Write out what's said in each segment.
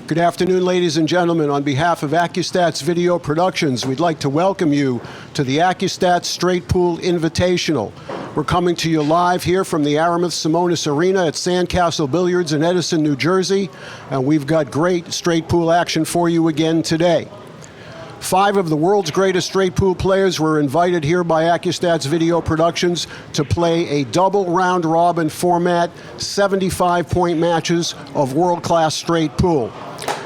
Good afternoon, ladies and gentlemen. On behalf of Accu-Stats Video Productions, we'd like to welcome you to the Accu-Stats Straight Pool Invitational. We're coming to you live here from the Aramis Simonis Arena at Sandcastle Billiards in Edison, New Jersey, and we've got great straight pool action for you again today. 5 of the world's greatest straight pool players were invited here by Accu-Stats Video Productions to play a double round-robin format, 75-point matches of world-class straight pool.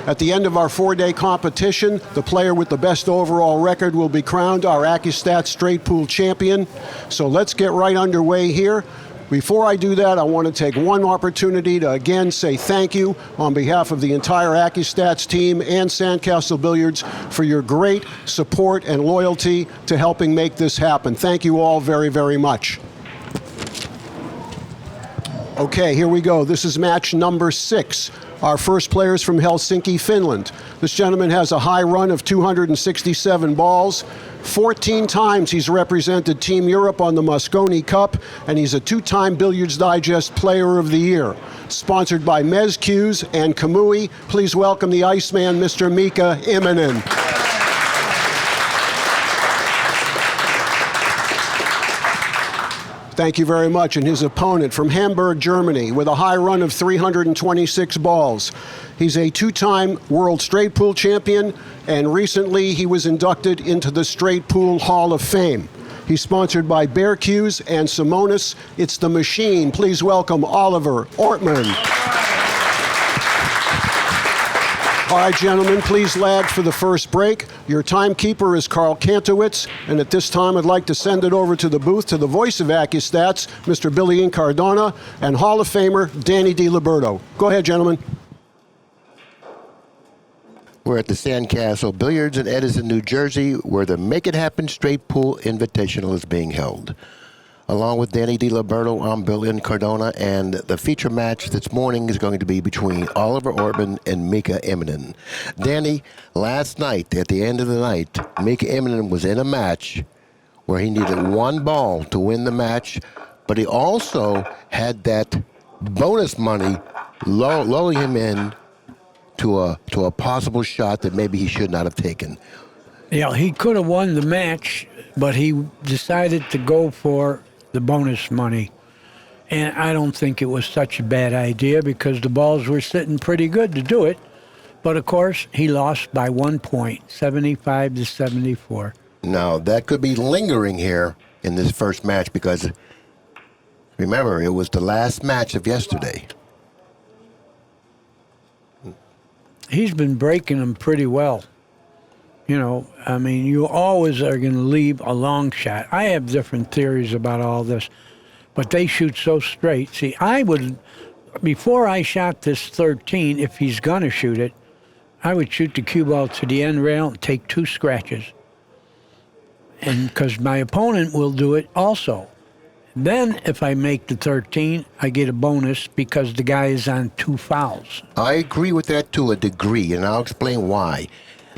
At the end of our 4-day competition, the player with the best overall record will be crowned our Accu-Stats Straight Pool champion. So let's get right underway here. Before I do that, I want to take one opportunity to again say thank you on behalf of the entire Accu-Stats team and Sandcastle Billiards for your great support and loyalty to helping make this happen. Thank you all very, very much. Okay, here we go. This is match number 6. Our first player is from Helsinki, Finland. This gentleman has a high run of 267 balls. 14 times he's represented Team Europe on the Mosconi Cup, and he's a 2-time Billiards Digest Player of the Year. Sponsored by Mez Cues and Kamui, please welcome the Iceman, Mr. Mika Immonen. Thank you very much. And his opponent from Hamburg, Germany, with a high run of 326 balls. He's a 2-time World Straight Pool champion, and recently he was inducted into the Straight Pool Hall of Fame. He's sponsored by Bear Cues and Simonis. It's the Machine. Please welcome Oliver Ortmann. All right, gentlemen, please lag for the first break. Your timekeeper is Carl Kantowitz, and at this time I'd like to send it over to the booth to the voice of Accu-Stats, Mr. Billy Incardona, and Hall of Famer Danny DiLiberto. Go ahead, gentlemen. We're at the Sandcastle Billiards in Edison, New Jersey, where the Make It Happen Straight Pool Invitational is being held. Along with Danny DiLiberto, I'm Bill Incardona, and the feature match this morning is going to be between Oliver Ortmann and Mika Immonen. Danny, last night, at the end of the night, Mika Immonen was in a match where he needed 1 ball to win the match, but he also had that bonus money lulling him in to a possible shot that maybe he should not have taken. Yeah, he could have won the match, but he decided to go for the bonus money. And I don't think it was such a bad idea because the balls were sitting pretty good to do it. But of course, he lost by 1 point, 75 to 74. Now, that could be lingering here in this first match because, remember, it was the last match of yesterday. He's been breaking them pretty well. You know, I mean, you always are going to leave a long shot. I have different theories about all this, but they shoot so straight. See, I would, before I shot this 13, if he's going to shoot it, I would shoot the cue ball to the end rail and take 2 scratches. And because my opponent will do it also. Then, if I make the 13, I get a bonus because the guy is on 2 fouls. I agree with that to a degree, and I'll explain why.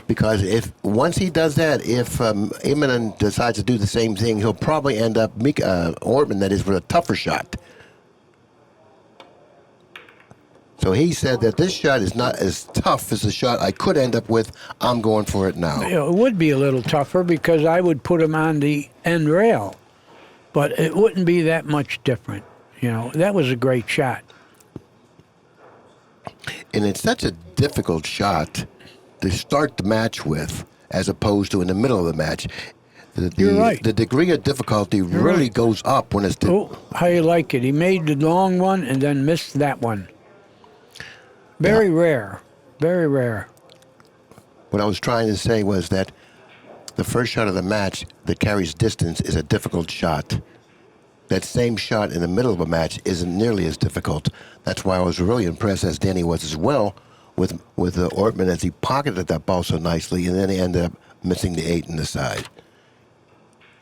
Because if once he does that, if Immonen decides to do the same thing, he'll probably end up Ortmann, that is, with a tougher shot. So he said that this shot is not as tough as the shot I could end up with. I'm going for it now. You know, it would be a little tougher because I would put him on the end rail, but it wouldn't be that much different. You know, that was a great shot. And it's such a difficult shot to start the match with, as opposed to in the middle of the match. You're right. The degree of difficulty really goes up when it's... How you like it? He made the long one and then missed that one. Very rare. Very rare. What I was trying to say was that the first shot of the match that carries distance is a difficult shot. That same shot in the middle of a match isn't nearly as difficult. That's why I was really impressed, as Danny was as well, with Ortmann as he pocketed that ball so nicely, and then he ended up missing the 8 in the side.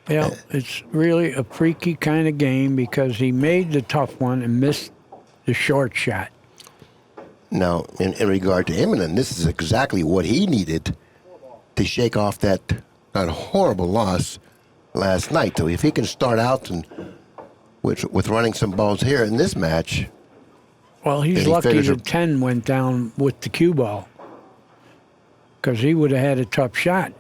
Yeah, it's really a freaky kind of game because he made the tough one and missed the short shot. Now, in regard to Immonen, this is exactly what he needed to shake off that horrible loss last night. So if he can start out and with running some balls here in this match... Well, he's lucky the 10 went down with the cue ball. because he would have had a tough shot.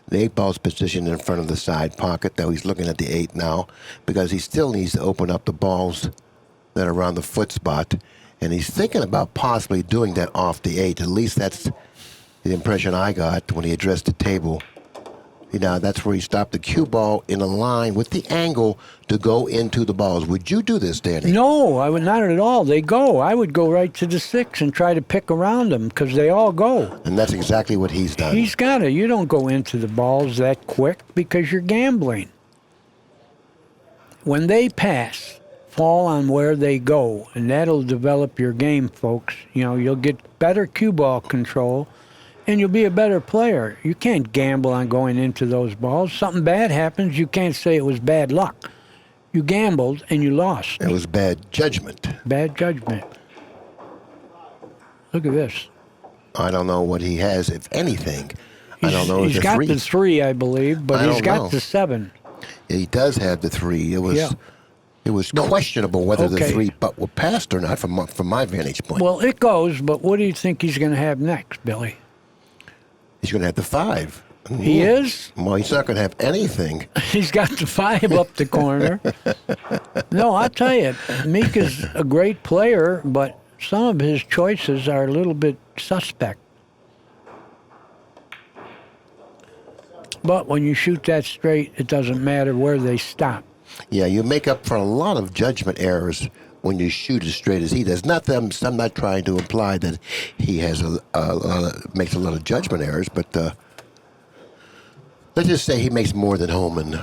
The 8-ball's positioned in front of the side pocket, though he's looking at the 8 now, because he still needs to open up the balls that are around the foot spot. And he's thinking about possibly doing that off the 8. At least that's the impression I got when he addressed the table. That's where he stopped the cue ball in a line with the angle to go into the balls. Would you do this, Danny? No, I would not at all. They go. I would go right to the 6 and try to pick around them because they all go. And that's exactly what he's done. He's got to. You don't go into the balls that quick because you're gambling. When they pass, fall on where they go, and that'll develop your game, folks. You'll get better cue ball control. And you'll be a better player. You can't gamble on going into those balls. Something bad happens, you can't say it was bad luck. You gambled and you lost. It was bad judgment. Bad judgment. Look at this. I don't know what he has, if anything. I don't know if he's got the 3, I believe, but he's got the 7. He does have the 3. It was questionable whether the 3 were passed or not from my vantage point. Well, it goes, but what do you think he's going to have next, Billy? He's going to have the 5. He is? Well, he's not going to have anything. He's got the 5 up the corner. No, I'll tell you, Mika's a great player, but some of his choices are a little bit suspect. But when you shoot that straight, it doesn't matter where they stop. Yeah, you make up for a lot of judgment errors when you shoot as straight as he does. I'm not trying to imply that he has makes a lot of judgment errors, but let's just say he makes more than Holman.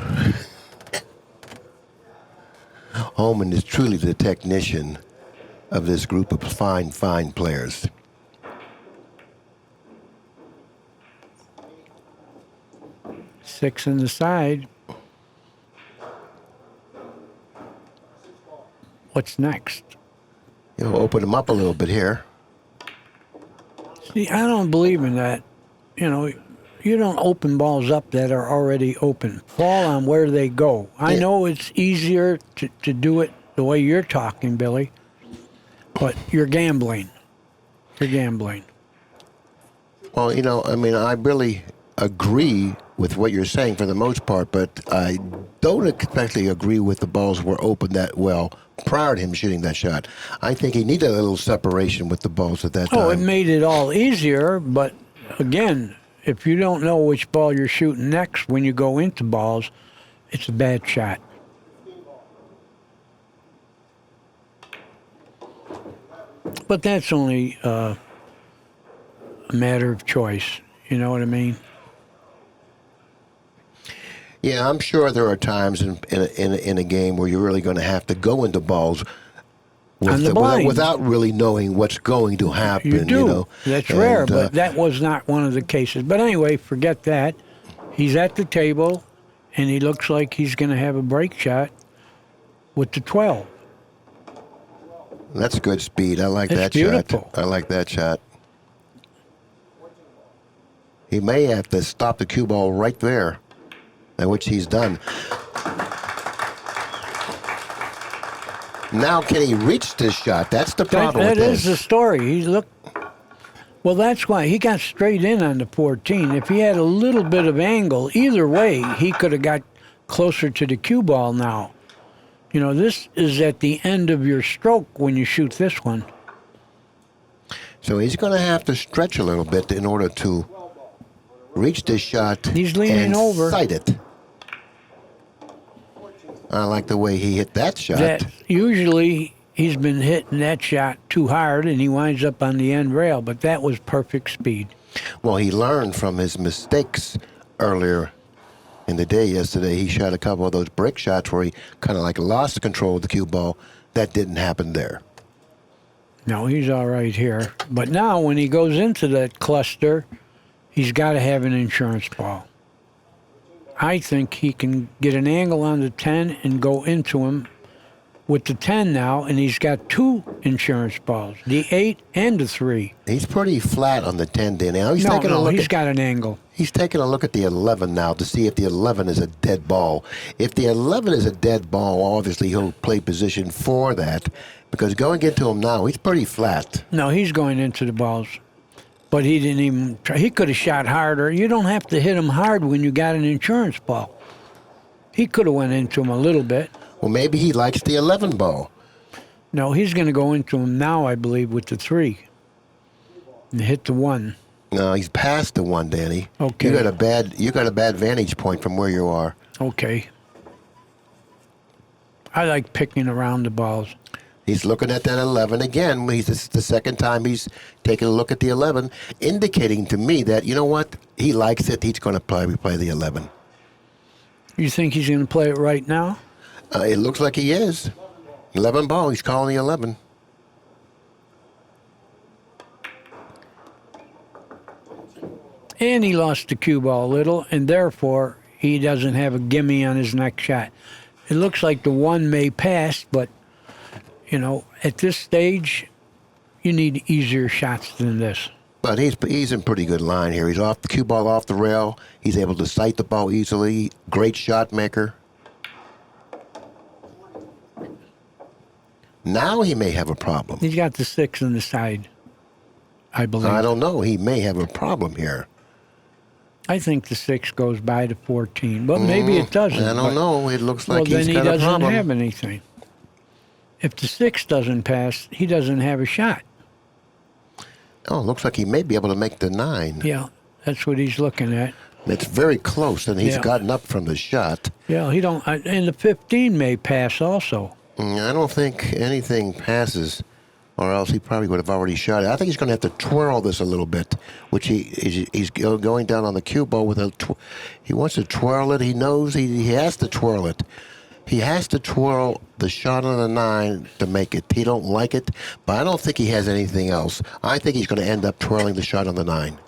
Holman is truly the technician of this group of fine players. Six in the side. What's next? You'll open them up a little bit here. See, I don't believe in that. You don't open balls up that are already open. Fall on where they go. I know it's easier to do it the way you're talking, Billy, but you're gambling. You're gambling. Well, I really agree with what you're saying for the most part, but I don't especially agree with the balls were open that well prior to him shooting that shot. I think he needed a little separation with the balls at that time. Oh, it made it all easier, but again, if you don't know which ball you're shooting next when you go into balls, it's a bad shot. But that's only a matter of choice. You know what I mean? Yeah, I'm sure there are times in a game where you're really going to have to go into balls without really knowing what's going to happen. You do. You know? That's rare, but that was not one of the cases. But anyway, forget that. He's at the table, and he looks like he's going to have a break shot with the 12. That's good speed. I like that beautiful. shot. I like that shot. He may have to stop the cue ball right there, which he's done. Now, can he reach this shot? That's the problem That with is the story. Well, that's why he got straight in on the 14. If he had a little bit of angle, either way, he could have got closer to the cue ball now. This is at the end of your stroke when you shoot this one. So he's going to have to stretch a little bit in order to reach this shot. He's leaning and over. Sight it. I like the way he hit that shot. Usually he's been hitting that shot too hard and he winds up on the end rail, but that was perfect speed. Well, he learned from his mistakes earlier in the day yesterday. He shot a couple of those break shots where he kind of lost control of the cue ball. That didn't happen there. No, he's all right here. But now when he goes into that cluster, he's got to have an insurance ball. I think he can get an angle on the 10 and go into him with the 10 now, and he's got 2 insurance balls, the 8 and the 3. He's pretty flat on the 10 day now. He's got an angle. He's taking a look at the 11 now to see if the 11 is a dead ball. If the 11 is a dead ball, obviously he'll play position for that, Because going into him now, he's pretty flat. No, he's going into the balls. But he didn't even try. He could have shot harder. You don't have to hit him hard when you got an insurance ball. He could have went into him a little bit. Well, maybe he likes the 11 ball. No, he's going to go into him now, I believe, with the 3. And hit the 1. No, he's past the 1, Danny. Okay. You got a bad vantage point from where you are. Okay. I like picking around the balls. He's looking at that 11 again. This is the second time he's taking a look at the 11, indicating to me that, you know what, he likes it. He's going to probably play the 11. You think he's going to play it right now? It looks like he is. 11 ball, he's calling the 11. And he lost the cue ball a little, and therefore he doesn't have a gimme on his next shot. It looks like the 1 may pass, but, you know, at this stage, you need easier shots than this. But he's in pretty good line here. He's off the cue ball off the rail. He's able to sight the ball easily. Great shot maker. Now he may have a problem. He's got the 6 on the side, I believe. I don't know. He may have a problem here. I think the 6 goes by to 14, but maybe it doesn't. I don't know. It looks like well, he's then got he a doesn't problem. have anything. If the 6 doesn't pass, he doesn't have a shot. Oh, looks like he may be able to make the 9. Yeah, that's what he's looking at. It's very close, and he's Yeah. gotten up from the shot. Yeah, he don't. And the 15 may pass also. I don't think anything passes, or else he probably would have already shot it. I think he's going to have to twirl this a little bit, which he's going down on the cue ball with he wants to twirl it. He knows he has to twirl it. He has to twirl the shot on the 9 to make it. He don't like it, but I don't think he has anything else. I think he's going to end up twirling the shot on the 9.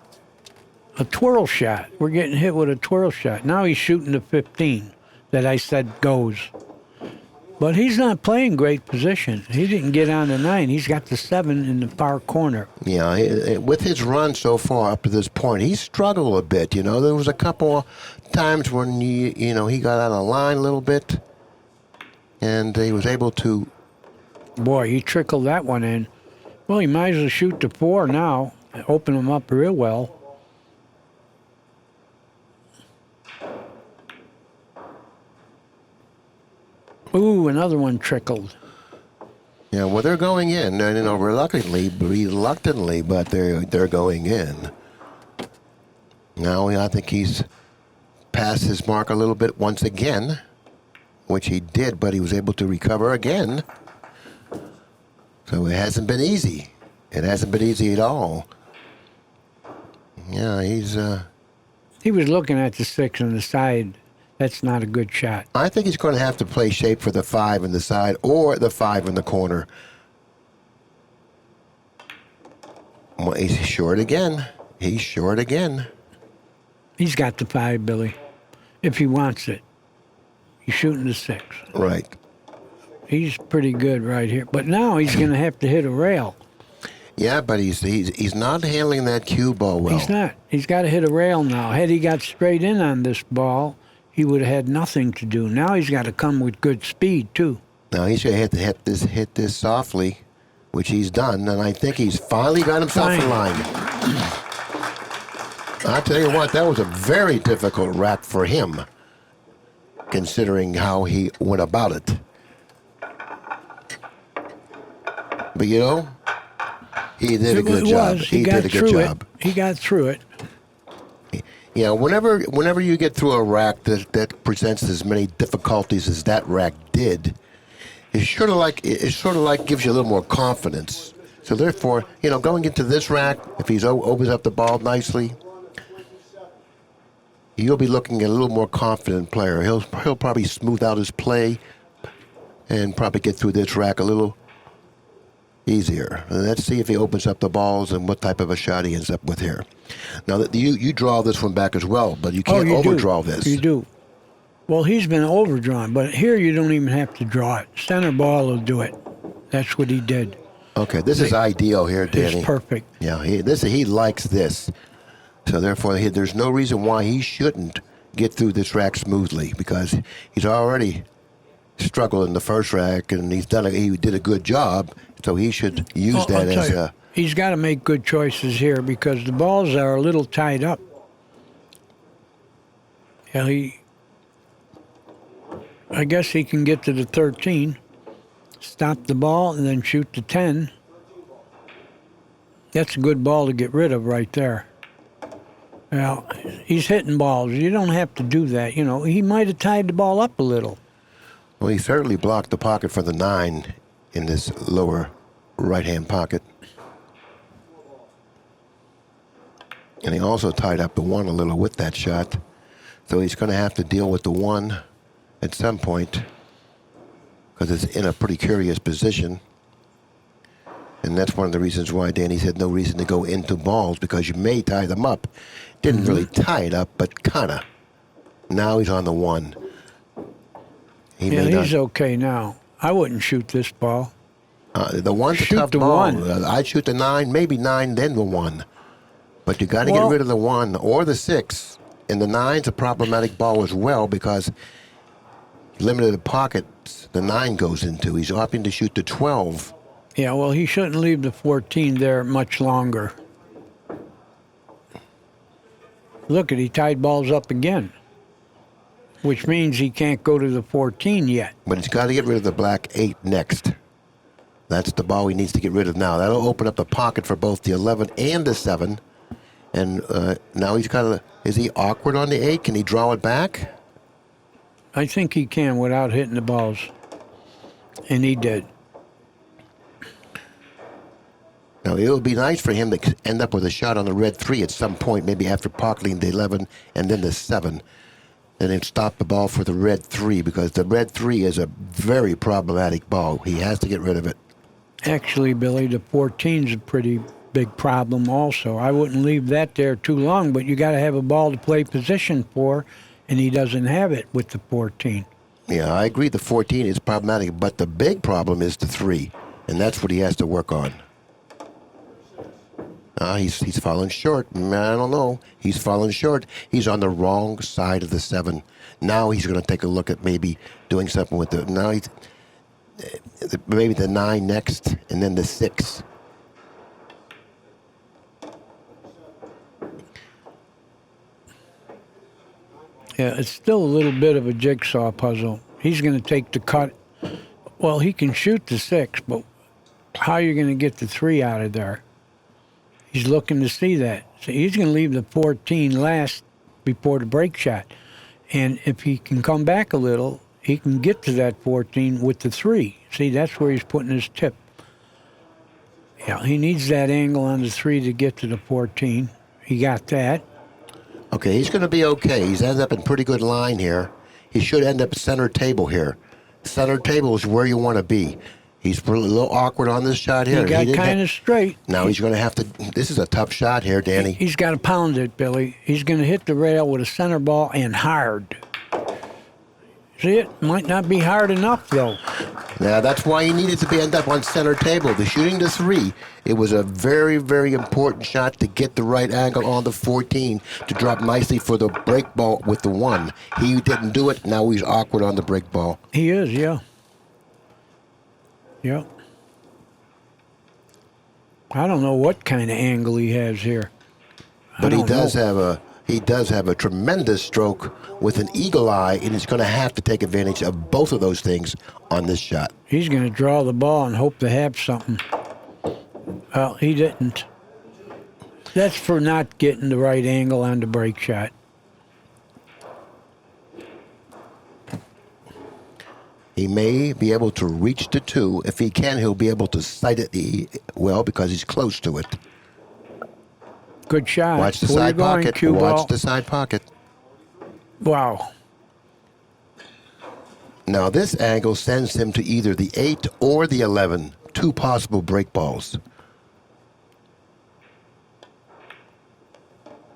A twirl shot. We're getting hit with a twirl shot. Now he's shooting the 15 that I said goes. But he's not playing great position. He didn't get on the 9. He's got the 7 in the far corner. Yeah, with his run so far up to this point, he struggled a bit. You know, there was a couple times when he got out of line a little bit, and he was able to. Boy, he trickled that one in. Well, he might as well shoot the 4 now. Open him up real well. Ooh, another one trickled. Yeah, well, they're going in, reluctantly, but they're going in. Now I think he's passed his mark a little bit once again, which he did, but he was able to recover again. So it hasn't been easy. It hasn't been easy at all. Yeah, He was looking at the 6 on the side. That's not a good shot. I think he's going to have to play shape for the 5 in the side or the 5 in the corner. Well, he's short again. He's short again. He's got the 5, Billy, if he wants it. He's shooting the 6. Right. He's pretty good right here. But now he's going to have to hit a rail. Yeah, but he's not handling that cue ball well. He's not. He's got to hit a rail now. Had he got straight in on this ball, he would have had nothing to do. Now he's got to come with good speed, too. Now he's going to have to hit this softly, which he's done, and I think he's finally got himself in line. I'll tell you what, that was a very difficult rack for him, considering how he went about it. But you know, he did a good job. He did a good job. He got through it. Yeah, whenever you get through a rack that presents as many difficulties as that rack did, it sort of like gives you a little more confidence. So therefore, going into this rack, if he opens up the ball nicely, you'll be looking at a little more confident player. He'll probably smooth out his play and probably get through this rack a little easier. And let's see if he opens up the balls and what type of a shot he ends up with here. Now, that you draw this one back as well, but you can't overdraw this. You do. Well, he's been overdrawn, but here you don't even have to draw it. Center ball will do it. That's what he did. Okay, this is ideal here, Danny. It's perfect. Yeah, he likes this. So therefore, there's no reason why he shouldn't get through this rack smoothly, because he's already struggle in the first rack, and he did a good job, so he should use that as a... He's got to make good choices here because the balls are a little tied up. Yeah, I guess he can get to the 13, stop the ball, and then shoot the 10. That's a good ball to get rid of right there. Well, he's hitting balls. You don't have to do that. You know, he might have tied the ball up a little. Well, he certainly blocked the pocket for the 9 in this lower right-hand pocket. And he also tied up the 1 a little with that shot. So he's going to have to deal with the 1 at some point because it's in a pretty curious position. And that's one of the reasons why Danny said no reason to go into balls, because you may tie them up. Didn't really tie it up, but kind of. Now he's on the 1. He's okay now. I wouldn't shoot this ball. The 1's a Shoot tough the ball. 1. I'd shoot the 9, maybe 9, then the 1. But you got to get rid of the 1 or the 6. And the 9's a problematic ball as well because limited pockets the 9 goes into. He's opting to shoot the 12. Yeah, well, he shouldn't leave the 14 there much longer. Look, he tied balls up again, which means he can't go to the 14 yet. But he's got to get rid of the black 8 next. That's the ball he needs to get rid of now. That'll open up the pocket for both the 11 and the 7. And now he's got to... Is he awkward on the 8? Can he draw it back? I think he can without hitting the balls. And he did. Now, it'll be nice for him to end up with a shot on the red 3 at some point, maybe after pocketing the 11 and then the 7. And then stop the ball for the red 3, because the red 3 is a very problematic ball. He has to get rid of it. Actually, Billy, the 14's a pretty big problem also. I wouldn't leave that there too long, but you got to have a ball to play position for, and he doesn't have it with the 14. Yeah, I agree the 14 is problematic, but the big problem is the 3, and that's what he has to work on. He's falling short. I don't know. He's falling short. He's on the wrong side of the 7. Now he's going to take a look at maybe doing something with the... Now he's... Maybe the 9 next, and then the 6. Yeah, it's still a little bit of a jigsaw puzzle. He's going to take the cut. Well, he can shoot the 6, but how are you going to get the 3 out of there? He's looking to see that. So he's going to leave the 14 last before the break shot. And if he can come back a little, he can get to that 14 with the 3. See, that's where he's putting his tip. Yeah, he needs that angle on the 3 to get to the 14. He got that. Okay, he's going to be okay. He's ended up in pretty good line here. He should end up center table here. Center table is where you want to be. He's a little awkward on this shot here. He got kind of straight. Now he's going to have to... This is a tough shot here, Danny. He's got to pound it, Billy. He's going to hit the rail with a center ball and hard. See, it might not be hard enough, though. Now, that's why he needed to end up on center table. The shooting the 3, it was a very, very important shot to get the right angle on the 14 to drop nicely for the break ball with the 1. He didn't do it. Now he's awkward on the break ball. He is, yeah. Yeah. I don't know what kind of angle he has here. But he does have a tremendous stroke with an eagle eye, and he's going to have to take advantage of both of those things on this shot. He's going to draw the ball and hope to have something. Well, he didn't. That's for not getting the right angle on the break shot. He may be able to reach the 2. If he can, he'll be able to sight it well because he's close to it. Good shot. Watch the side pocket. Watch the side pocket. Wow. Now this angle sends him to either the 8 or the 11. 2 possible break balls.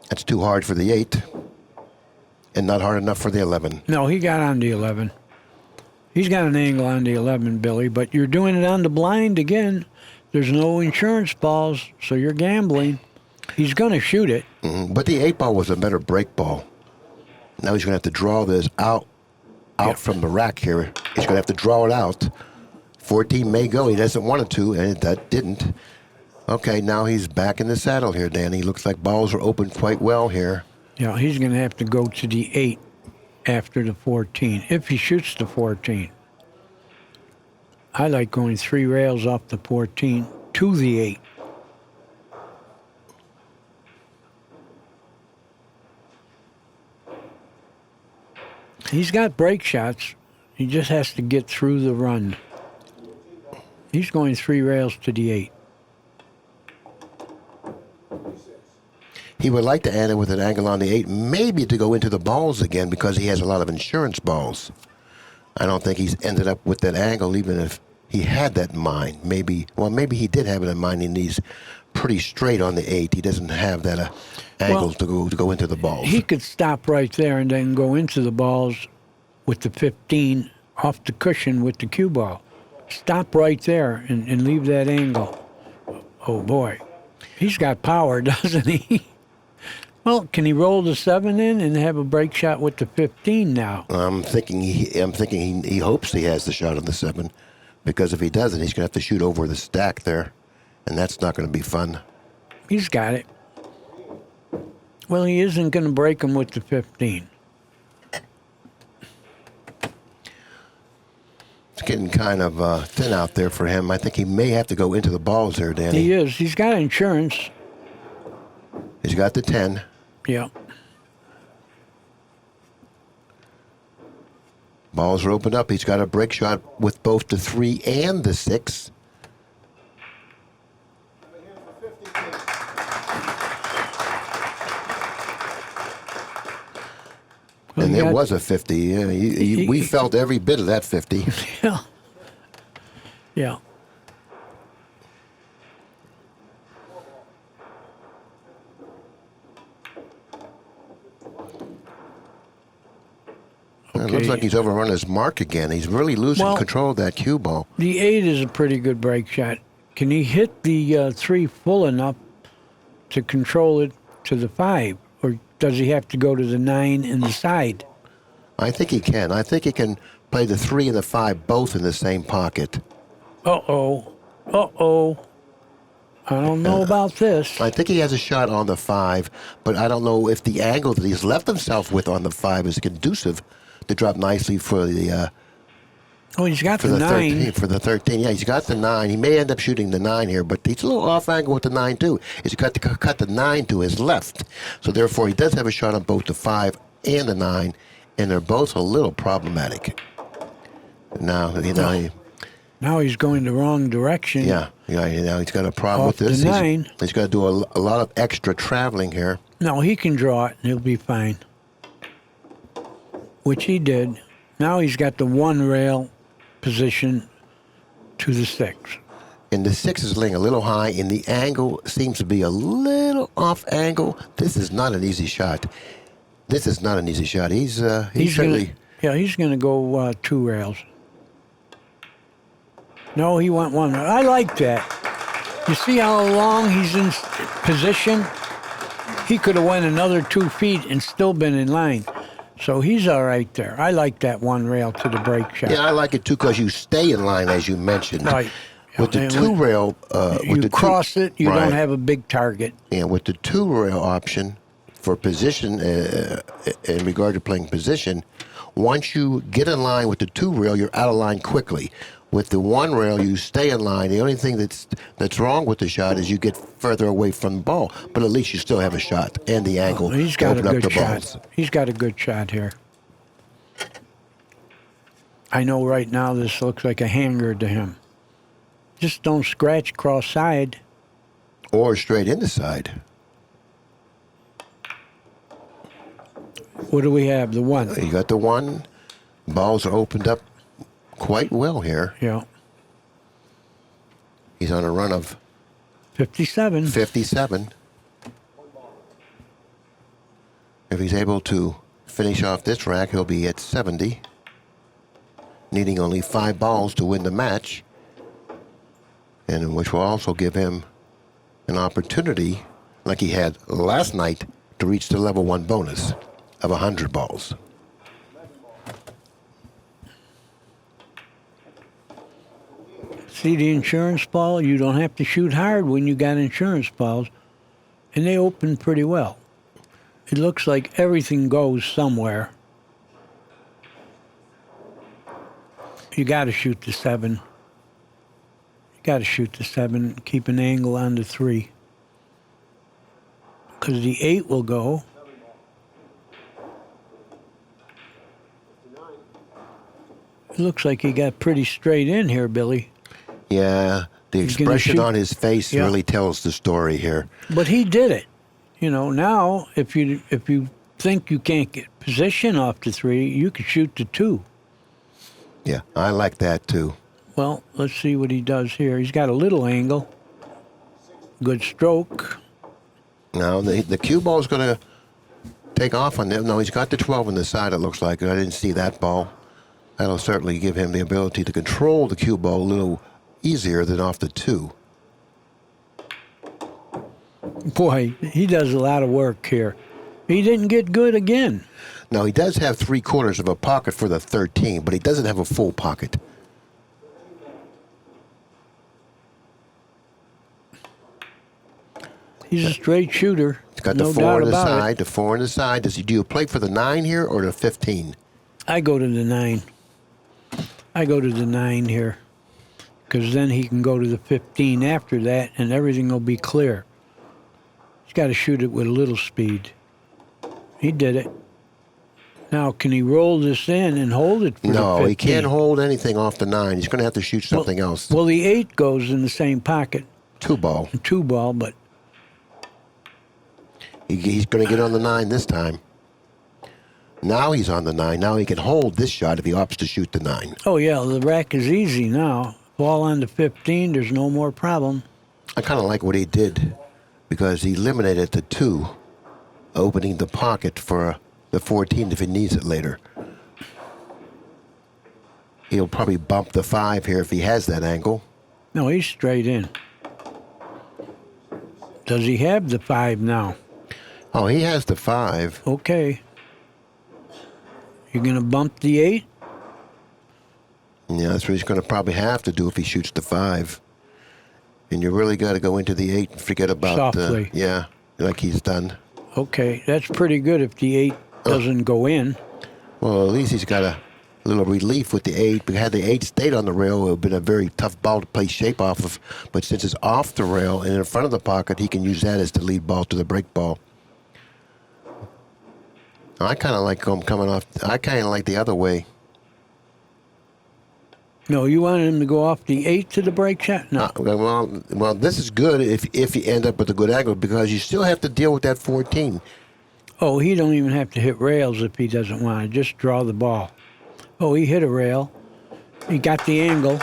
That's too hard for the 8 and not hard enough for the 11. No, he got on the 11. He's got an angle on the 11, Billy, but you're doing it on the blind again. There's no insurance balls, so you're gambling. He's going to shoot it. But the 8 ball was a better break ball. Now he's going to have to draw this out out from the rack here. He's going to have to draw it out. 14 may go. He doesn't want it to, and that didn't. Okay, now he's back in the saddle here, Danny. Looks like balls are open quite well here. Yeah, he's going to have to go to the 8 after the 14, if he shoots the 14. I like going 3 rails off the 14 to the 8. He's got break shots. He just has to get through the run. He's going 3 rails to the 8. He would like to add it with an angle on the 8, maybe to go into the balls again because he has a lot of insurance balls. I don't think he's ended up with that angle even if he had that in mind. Maybe he did have it in mind and he's pretty straight on the 8. He doesn't have that angle to go into the balls. He could stop right there and then go into the balls with the 15 off the cushion with the cue ball. Stop right there and leave that angle. Oh, boy. He's got power, doesn't he? Well, can he roll the 7 in and have a break shot with the 15 now? I'm thinking he hopes he has the shot on the 7, because if he doesn't, he's going to have to shoot over the stack there, and that's not going to be fun. He's got it. Well, he isn't going to break him with the 15. It's getting kind of thin out there for him. I think he may have to go into the balls there, Danny. He is. He's got insurance. He's got the 10. Yeah. Balls are opened up. He's got a break shot with both the 3 and the 6. Well, and there was a 50. Yeah, we felt every bit of that 50. Yeah. Yeah. It looks like he's overrun his mark again. He's really losing control of that cue ball. The 8 is a pretty good break shot. Can he hit the 3 full enough to control it to the 5? Or does he have to go to the 9 in the side? I think he can. I think he can play the 3 and the 5 both in the same pocket. Uh-oh. Uh-oh. I don't know about this. I think he has a shot on the 5, but I don't know if the angle that he's left himself with on the 5 is conducive to drop nicely for the he's got for the 9. 13, for the 13. Yeah, he's got the 9. He may end up shooting the 9 here, but he's a little off angle with the 9 too. He's got to cut the 9 to his left, so therefore he does have a shot on both the 5 and the 9, and they're both a little problematic. Now Now he's going the wrong direction. Yeah. Now he's got a problem Off with this. the 9. He's got to do a lot of extra traveling here. No, he can draw it and he'll be fine. Which he did. Now he's got the 1 rail position to the 6. And the 6 is laying a little high, and the angle seems to be a little off angle. This is not an easy shot. He's certainly... He's going to go 2 rails. No, he went 1. I like that. You see how long he's in position? He could have went another 2 feet and still been in line. So he's all right there. I like that 1 rail to the break shot. Yeah, I like it too because you stay in line, as you mentioned. Right. With the 2 rail... you cross it, you don't have a big target. And with the 2 rail option for position, in regard to playing position, once you get in line with the 2 rail, you're out of line quickly. With the 1 rail, you stay in line. The only thing that's wrong with the shot is you get further away from the ball, but at least you still have a shot and the angle. He's got a good shot. Balls. He's got a good shot here. I know right now this looks like a hanger to him. Just don't scratch cross side. Or straight in the side. What do we have? The 1. You got the 1. Balls are opened up quite well here. Yeah. He's on a run of 57. 57. If he's able to finish off this rack, he'll be at 70, needing only 5 balls to win the match, and which will also give him an opportunity, like he had last night, to reach the level 1 bonus of 100 balls. See the insurance ball? You don't have to shoot hard when you got insurance balls, and they open pretty well. It looks like everything goes somewhere. You got to shoot the 7. You got to shoot the 7. Keep an angle on the 3. Because the 8 will go. It looks like he got pretty straight in here, Billy. Yeah, the He's gonna expression shoot. on his face Yeah. really tells the story here. But he did it. You know, now if you think you can't get position off the 3, you could shoot the 2. Yeah, I like that too. Well, let's see what he does here. He's got a little angle. Good stroke. Now, the cue ball is going to take off on them. No, he's got the 12 on the side, it looks like. I didn't see that ball. That'll certainly give him the ability to control the cue ball a little easier than off the 2. Boy, he does a lot of work here. He didn't get good again. Now, he does have 3/4 of a pocket for the 13, but he doesn't have a full pocket. He's a straight shooter. He's got no the 4 doubt on the about side, it. the 4 on the side. Do you play for the 9 here or the 15? I go to the 9. I go to the 9 here. Because then he can go to the 15 after that, and everything will be clear. He's got to shoot it with a little speed. He did it. Now, can he roll this in and hold it for the 15? No, he can't hold anything off the 9. He's going to have to shoot something else. Well, the 8 goes in the same pocket. 2 ball. 2 ball, but He's going to get on the 9 this time. Now he's on the 9. Now he can hold this shot if he opts to shoot the 9. oh yeah, the rack is easy now. Ball on the 15, there's no more problem. I kind of like what he did because he eliminated the 2, opening the pocket for the 14 if he needs it later. He'll probably bump the 5 here if he has that angle. No, he's straight in. Does he have the 5 now? Oh, he has the 5. Okay. You're going to bump the 8? Yeah, that's what he's going to probably have to do if he shoots the 5. And you really got to go into the 8 and forget about Softly. yeah, like he's done. Okay, that's pretty good if the 8 doesn't go in. Well, at least he's got a little relief with the 8. But had the 8 stayed on the rail, it would have been a very tough ball to play shape off of. But since it's off the rail and in front of the pocket, he can use that as the lead ball to the break ball. I kind of like him coming off. I kind of like the other way. No, you wanted him to go off the 8 to the break shot? No. Well, this is good if you end up with a good angle because you still have to deal with that 14. Oh, he don't even have to hit rails if he doesn't want to. Just draw the ball. Oh, he hit a rail. He got the angle.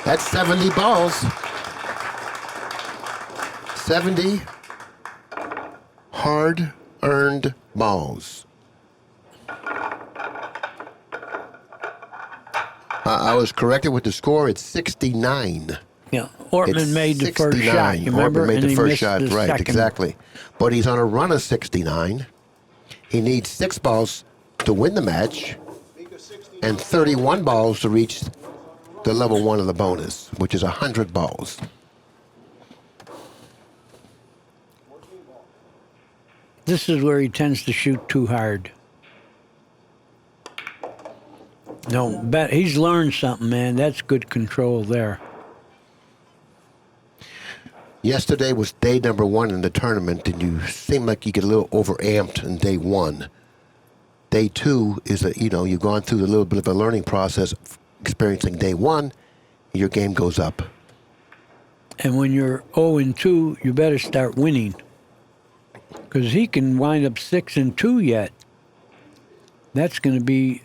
That's 70 balls. 70 hard-earned balls. I was corrected with the score. It's 69. Yeah, Ortman It's made the first 69. shot. You remember? Ortman made And the he first missed shot, the right? second. Exactly. But he's on a run of 69. He needs 6 balls to win the match, and 31 balls to reach the level 1 of the bonus, which is 100 balls. This is where he tends to shoot too hard. No, bet he's learned something, man. That's good control there. Yesterday was day number 1 in the tournament, and you seem like you get a little overamped in day 1. Day 2 is you've gone through a little bit of a learning process, experiencing day 1, your game goes up. And when you're 0-2, you better start winning. Because he can wind up 6-2 yet. That's going to be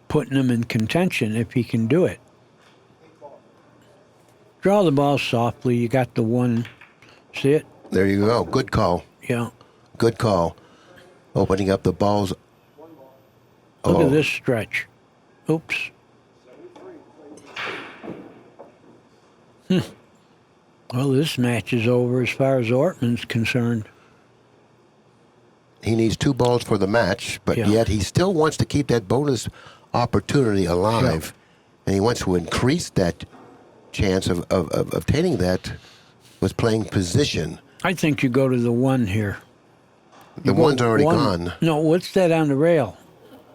putting him in contention if he can do it. Draw the ball softly. You got the 1. See it? There you go. Good call. Yeah. Good call. Opening up the balls. Look at this stretch. Oops. Well, this match is over as far as Ortman's concerned. He needs 2 balls for the match, but Yeah. yet he still wants to keep that bonus opportunity alive. And he wants to increase that chance of obtaining that was playing position. I think you go to the 1 here. The one's already gone. No, what's that on the rail?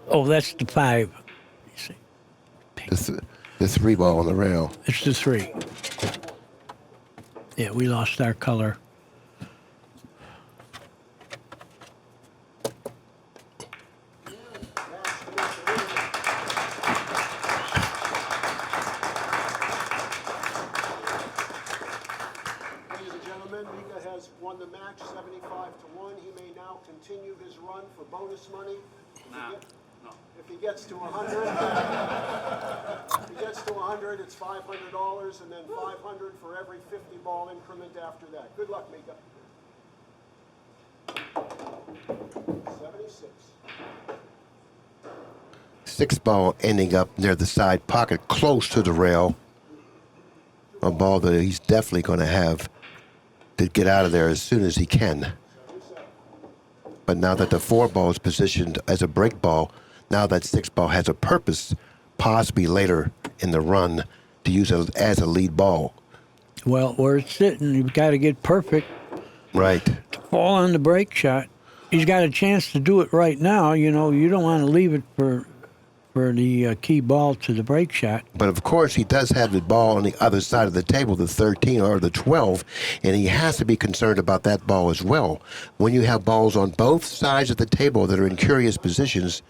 Oh, that's the 5. You see, The 3 ball on the rail. it's the 3. Yeah, we lost our color. Ladies and gentlemen, Mika has won the match 75-1. He may now continue his run for bonus money. If he gets to 100, if he gets to 100, it's $500, and then 500 for every 50-ball increment after that. Good luck, Mika. 76. 6 ball ending up near the side pocket, close to the rail. A ball that he's definitely going to have to get out of there as soon as he can. But now that the 4 ball is positioned as a break ball, now that 6 ball has a purpose, possibly later in the run, to use it as a lead ball. Well, where it's sitting, you've got to get perfect Right. to fall on the break shot. He's got a chance to do it right now. You know, you don't want to leave it for the key ball to the break shot. But of course, he does have the ball on the other side of the table, the 13 or the 12, and he has to be concerned about that ball as well. When you have balls on both sides of the table that are in curious positions,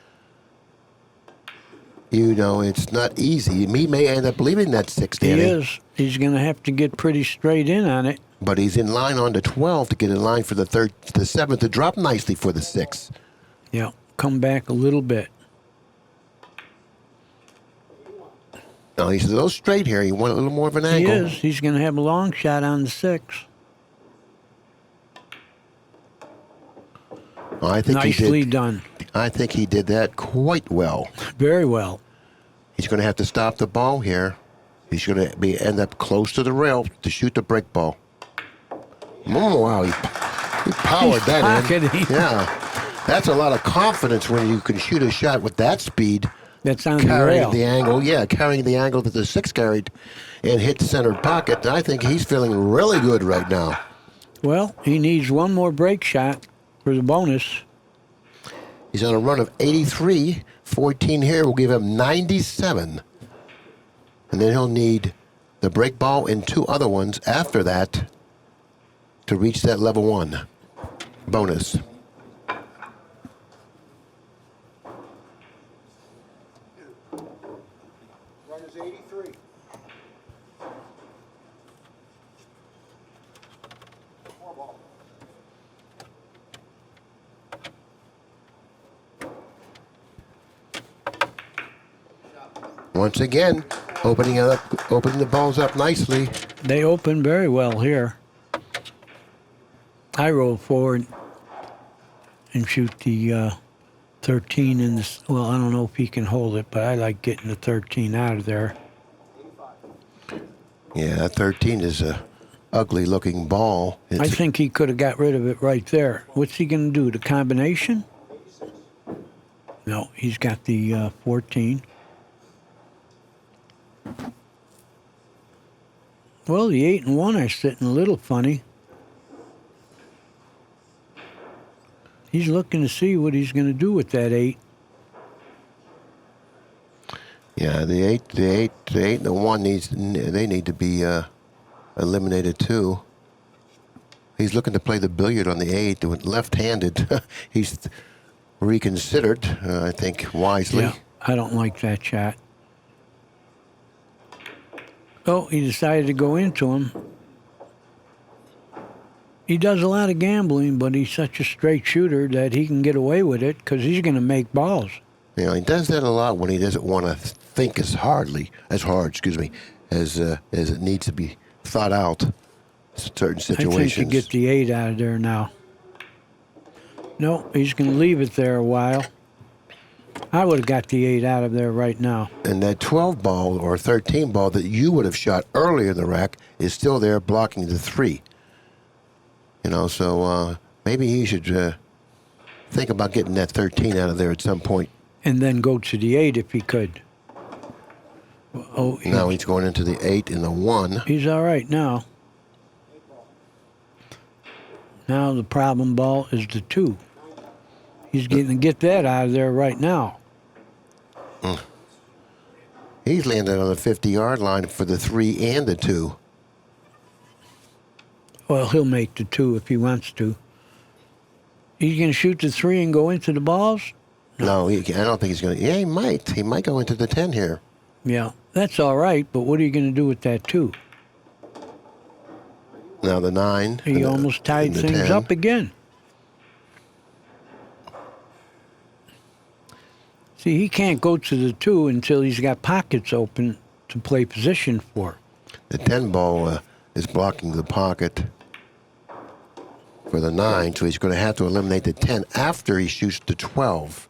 you know, it's not easy. He may end up leaving that 6, Danny. He is. He's going to have to get pretty straight in on it. But he's in line on the 12 to get in line for the 7 to drop nicely for the 6. Yeah, come back a little bit. No, he's a little straight here. He wants a little more of an He angle. is. He's going to have a long shot on the 6. Oh, I think Nicely he did. done. I think he did that quite well. Very well. He's going to have to stop the ball here. He's going to end up close to the rail to shoot the break ball. Oh, wow. He powered He's that pocketing. in. Yeah. That's a lot of confidence when you can shoot a shot with that speed. That's on the Carrying rail. the angle. Yeah, carrying the angle that the 6 carried and hit the center pocket. I think he's feeling really good right now. Well, he needs one more break shot for the bonus. He's on a run of 83. 14 here will give him 97. And then he'll need the break ball and 2 other ones after that to reach that level 1 bonus. Run is 83. Four ball. Once again, opening the balls up nicely. They open very well here. I roll forward and shoot the 13 in this. Well, I don't know if he can hold it, but I like getting the 13 out of there. Yeah, that 13 is a ugly-looking ball. I think he could have got rid of it right there. What's he going to do? The combination? No, he's got the 14. Well, the 8 and 1 are sitting a little funny. He's looking to see what he's going to do with that 8. Yeah, the 8 and the 1 they need to be eliminated too. He's looking to play the billiard on the 8 with left-handed. He's reconsidered, I think, wisely. Yeah, I don't like that shot. Oh, he decided to go into him. He does a lot of gambling, but he's such a straight shooter that he can get away with it because he's going to make balls. You know, he does that a lot when he doesn't want to think as hard, as it needs to be thought out. Certain I think situations. you get the 8 out of there now. No, he's going to leave it there a while. I would have got the 8 out of there right now. And that 12 ball or 13 ball that you would have shot earlier in the rack is still there blocking the 3. You know, so maybe he should think about getting that 13 out of there at some point. And then go to the 8 if he could. Oh, Now he's going into the 8 and the 1. he's all right now. Now the problem ball is the 2. He's getting to get that out of there right now. He's landed on the 50-yard line for the 3 and the 2. Well, he'll make the 2 if he wants to. He's going to shoot the 3 and go into the balls? No, I don't think he's going to. Yeah, he might. He might go into the 10 here. Yeah, that's all right, but what are you going to do with that 2? Now the 9. He almost tied the things 10. up again. See, he can't go to the 2 until he's got pockets open to play position for. The 10 ball is blocking the pocket for the 9, so he's going to have to eliminate the 10 after he shoots the 12.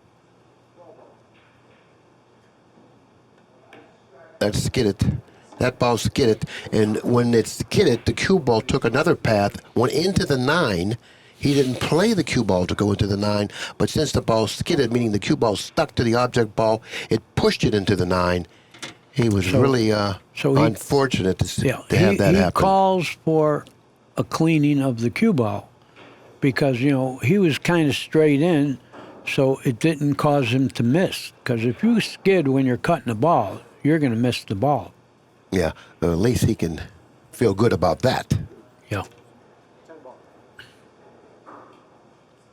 That's skidded. That ball skidded, and when it skidded, the cue ball took another path, went into the 9. He didn't play the cue ball to go into the 9, but since the ball skidded, meaning the cue ball stuck to the object ball, it pushed it into the 9. He was really unfortunate to have that happen. He calls for a cleaning of the cue ball because, he was kind of straight in, so it didn't cause him to miss. Because if you skid when you're cutting the ball, you're going to miss the ball. Yeah, at least he can feel good about that. Yeah.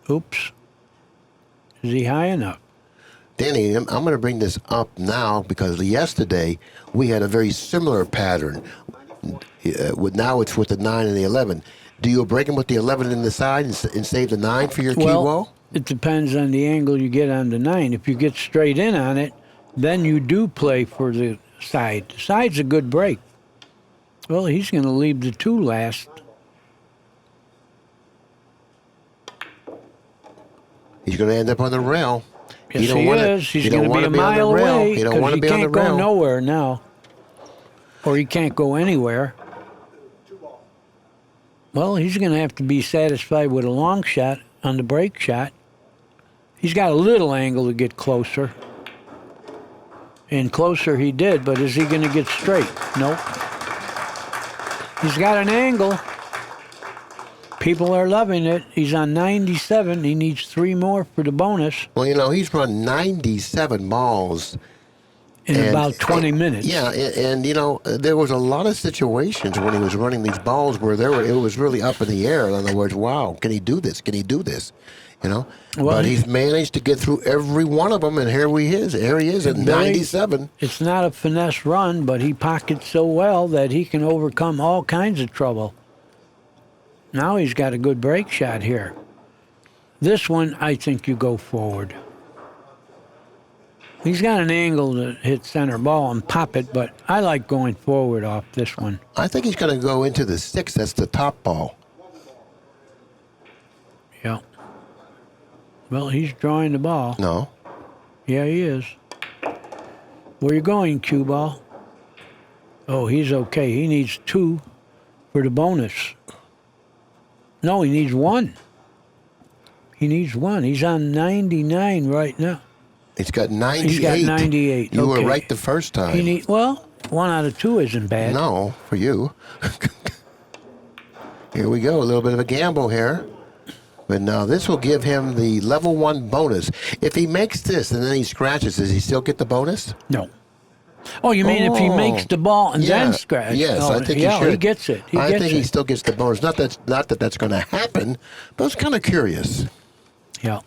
Oops. Is he high enough? Danny, I'm going to bring this up now because yesterday we had a very similar pattern. Now it's with the 9 and the 11. Do you break him with the 11 in the side and save the 9 for your cue ball? It depends on the angle you get on the 9. If you get straight in on it, then you do play for the side. The side's a good break. Well, he's going to leave the 2 last. He's going to end up on the rail. Yes, he is. He's going to be a mile away because he can't go nowhere now. Or he can't go anywhere. Well, he's going to have to be satisfied with a long shot on the break shot. He's got a little angle to get closer. And closer he did, but is he going to get straight? Nope. He's got an angle. People are loving it. He's on 97. He needs 3 more for the bonus. Well, he's run 97 balls. In about 20 minutes. Yeah, and there was a lot of situations when he was running these balls where it was really up in the air. In other words, wow, can he do this? Can he do this? Well, but he's managed to get through every one of them, and here he is. Here he is at 97. It's not a finesse run, but he pockets so well that he can overcome all kinds of trouble. Now he's got a good break shot here. This one, I think you go forward. He's got an angle to hit center ball and pop it, but I like going forward off this one. I think he's going to go into the 6. That's the top ball. Yeah. Well, he's drawing the ball. No. Yeah, he is. Where you going, cue ball? Oh, he's okay. He needs 2 for the bonus. No, he needs 1. He needs 1. He's on 99 right now. He's got 98. He's got 98. You were right the first time. 1 out of 2 isn't bad. No, for you. Here we go. A little bit of a gamble here. But now this will give him the level 1 bonus. If he makes this and then he scratches, does he still get the bonus? No. Oh, you mean if he makes the ball and then scratches? Yes, I think he should. He gets it. I think he still gets the bonus. Not that that's going to happen, but it's kind of curious. Yeah.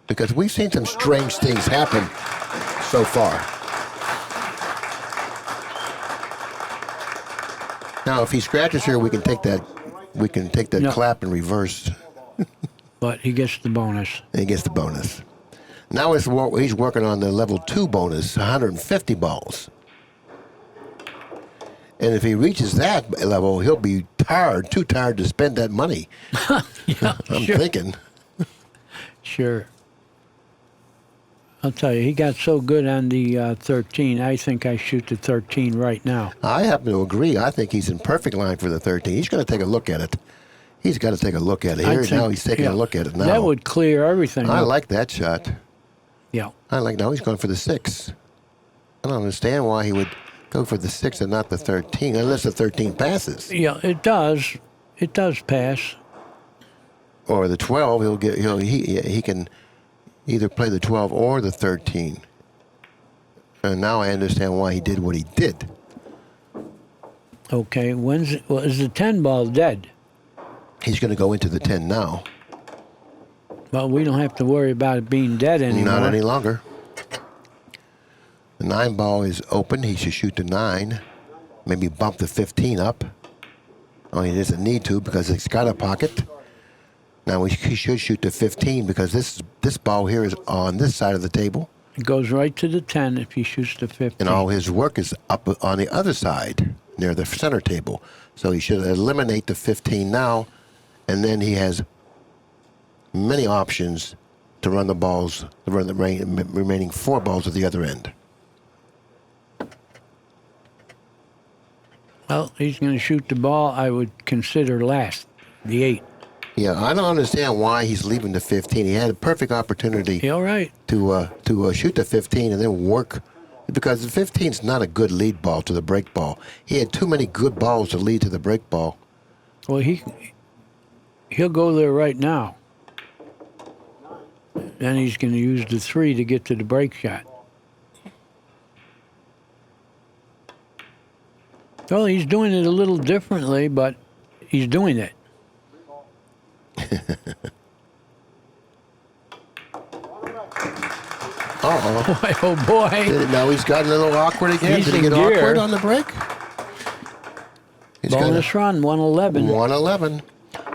Because we've seen some strange things happen so far. Now, if he scratches here, we can take that. We can take that clap in reverse. But he gets the bonus. And he gets the bonus. Now he's working on the level 2 bonus, 150 balls. And if he reaches that level, he'll be too tired to spend that money. Yeah, I'm thinking. Sure. I'll tell you, he got so good on the 13. I think I shoot the 13 right now. I happen to agree. I think he's in perfect line for the 13. He's going to take a look at it. He's got to take a look at it. Now he's taking a look at it now. That would clear everything I up. like that shot. Yeah. Now he's going for the 6. I don't understand why he would go for the 6 and not the 13, unless the 13 passes. Yeah, it does. It does pass. Or the 12, he can either play the 12 or the 13. And now I understand why he did what he did. Okay, is the 10 ball dead? He's going to go into the 10 now. Well, we don't have to worry about it being dead anymore. Not any longer. The 9 ball is open. He should shoot the 9. Maybe bump the 15 up. Oh, he doesn't need to because it's got a pocket. Now he should shoot the 15 because this ball here is on this side of the table. It goes right to the 10 if he shoots the 15. And all his work is up on the other side, near the center table. So he should eliminate the 15 now, and then he has many options to run the balls, to run the remaining 4 balls at the other end. Well, he's going to shoot the ball I would consider last, the 8. Yeah, I don't understand why he's leaving the 15. He had a perfect opportunity Yeah, all right. to shoot the 15 and then work, because the 15 is not a good lead ball to the break ball. He had too many good balls to lead to the break ball. Well, he'll go there right now. Then he's going to use the 3 to get to the break shot. Well, he's doing it a little differently, but he's doing it. Uh-oh. Boy, oh boy. Now he's gotten a little awkward again. He's Did he in get gear. awkward on the break? He's Bonus run, 111. 111.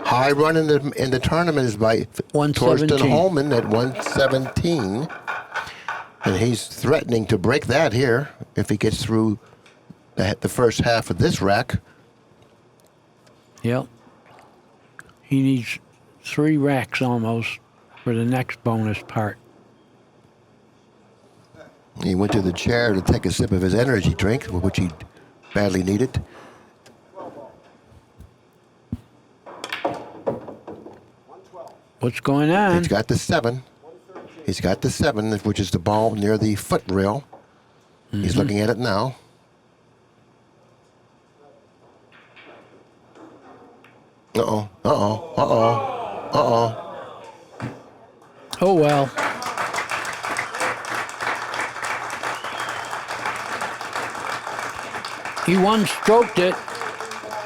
High run in the tournament is by 117. Torsten Holman at 117. And he's threatening to break that here if he gets through the first half of this rack. Yep. He needs 3 racks almost for the next bonus part. He went to the chair to take a sip of his energy drink, which he badly needed. What's going on? He's got the 7. He's got the 7, which is the ball near the foot rail. He's looking at it now. Uh-oh, uh-oh, uh-oh, uh-oh. Oh, well. He one-stroked it.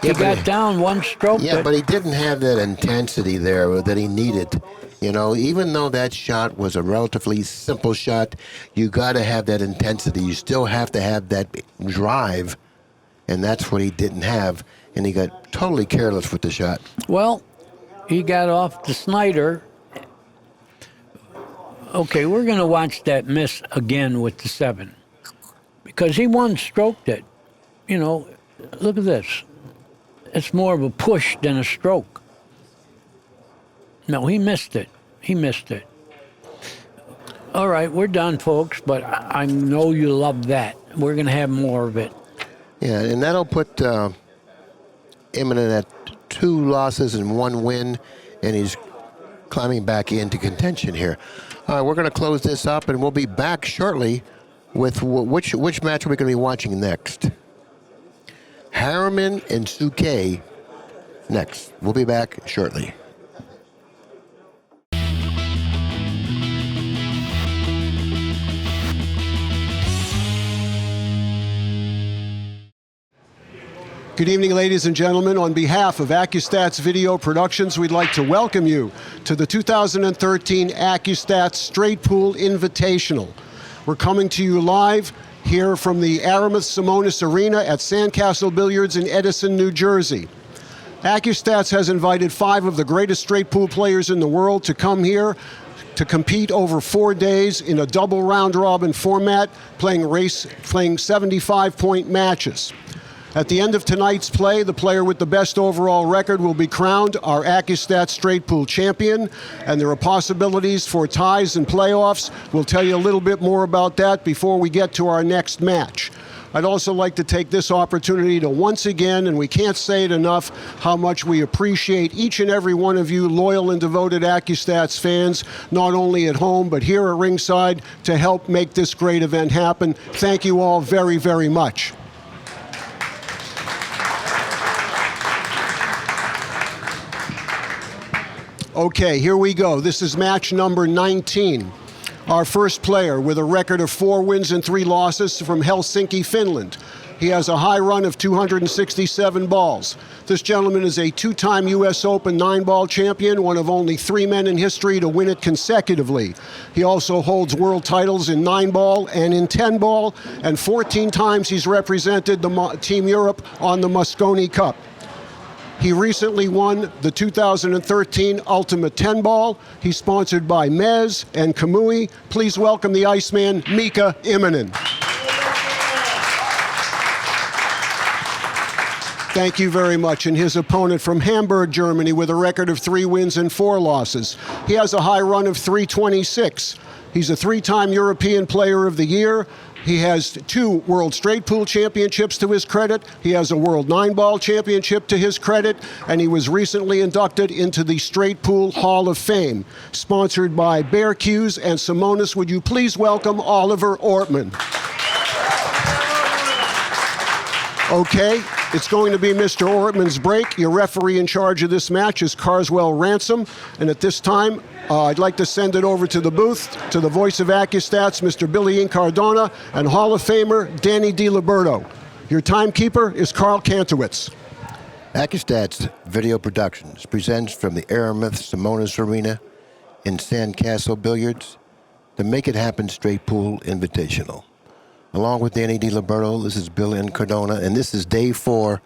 He got down, one-stroked it. Yeah, but he didn't have that intensity there that he needed. You know, even though that shot was a relatively simple shot, you got to have that intensity. You still have to have that drive, and that's what he didn't have, and he got totally careless with the shot. Well, he got off the Snyder. Okay, we're going to watch that miss again with the 7 because he one-stroked it. You know, look at this. It's more of a push than a stroke. No, he missed it. He missed it. All right, we're done, folks, but I know you love that. We're going to have more of it. Yeah, and that'll put Immonen at 2 losses and 1 win, and he's climbing back into contention here. All right, we're going to close this up, and we'll be back shortly with which match are we going to be watching next? Harriman and Suke next. We'll be back shortly. Good evening, ladies and gentlemen. On behalf of Accu-Stats Video Productions, we'd like to welcome you to the 2013 Accu-Stats Straight Pool Invitational. We're coming to you live here from the Aramis Simonis Arena at Sandcastle Billiards in Edison, New Jersey. Accu-Stats has invited 5 of the greatest straight pool players in the world to come here to compete over 4 days in a double round-robin format, playing 75-point matches. At the end of tonight's play, the player with the best overall record will be crowned our Accu-Stats Straight Pool champion, and there are possibilities for ties and playoffs. We'll tell you a little bit more about that before we get to our next match. I'd also like to take this opportunity to once again, and we can't say it enough, how much we appreciate each and every one of you loyal and devoted Accu-Stats fans, not only at home but here at ringside, to help make this great event happen. Thank you all very, very much. Okay, here we go. This is match number 19. Our first player with a record of 4 wins and 3 losses from Helsinki, Finland. He has a high run of 267 balls. This gentleman is a 2-time U.S. Open 9-ball champion, one of only 3 men in history to win it consecutively. He also holds world titles in 9-ball and in 10-ball, and 14 times he's represented Team Europe on the Mosconi Cup. He recently won the 2013 Ultimate 10-Ball. He's sponsored by Mez and Kamui. Please welcome the Iceman, Mika Immonen. Thank you very much. And his opponent from Hamburg, Germany, with a record of 3 wins and 4 losses. He has a high run of 326. He's a 3-time European Player of the Year. He has 2 World Straight Pool Championships to his credit. He has a World 9-Ball Championship to his credit. And he was recently inducted into the Straight Pool Hall of Fame. Sponsored by Bear Q's and Simonis, would you please welcome Oliver Ortmann. Okay, it's going to be Mr. Ortmann's break. Your referee in charge of this match is Carswell Ransom. And at this time, I'd like to send it over to the booth, to the voice of Accu-Stats, Mr. Billy Incardona, and Hall of Famer Danny DiLiberto. Your timekeeper is Carl Kantowitz. Accu-Stats Video Productions presents from the Aramith Simonis Arena in Sandcastle Billiards the Make It Happen Straight Pool Invitational. Along with Danny DiLiberto, this is Bill Incardona, and this is day 4.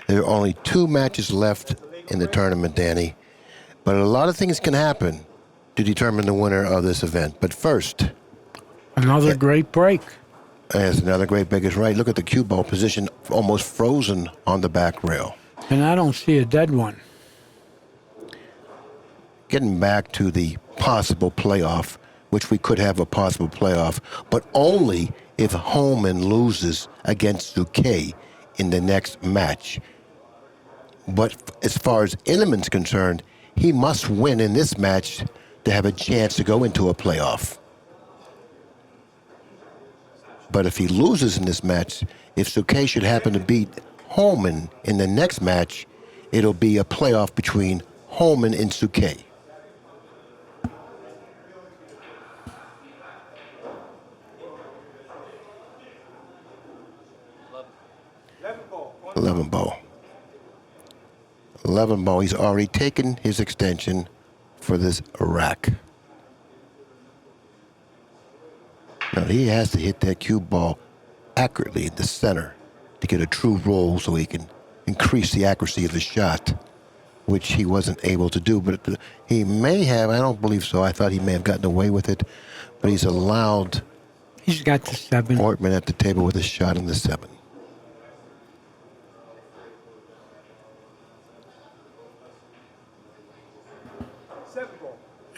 There are only 2 matches left in the tournament, Danny. But a lot of things can happen to determine the winner of this event. But first, Another great break. yes, another great break is right. Look at the cue ball position, almost frozen on the back rail. And I don't see a dead one. Getting back to the possible playoff, which we could have a possible playoff, but only if Holman loses against Suke in the next match. But as far as Immonen's concerned, he must win in this match to have a chance to go into a playoff. But if he loses in this match, if Suke should happen to beat Holman in the next match, it'll be a playoff between Holman and Suke. Eleven ball. He's already taken his extension for this rack. Now he has to hit that cue ball accurately in the center to get a true roll so he can increase the accuracy of the shot, which he wasn't able to do. But he may have, I don't believe so. I thought he may have gotten away with it, but he's allowed He's got the 7. Ortmann at the table with a shot in the 7.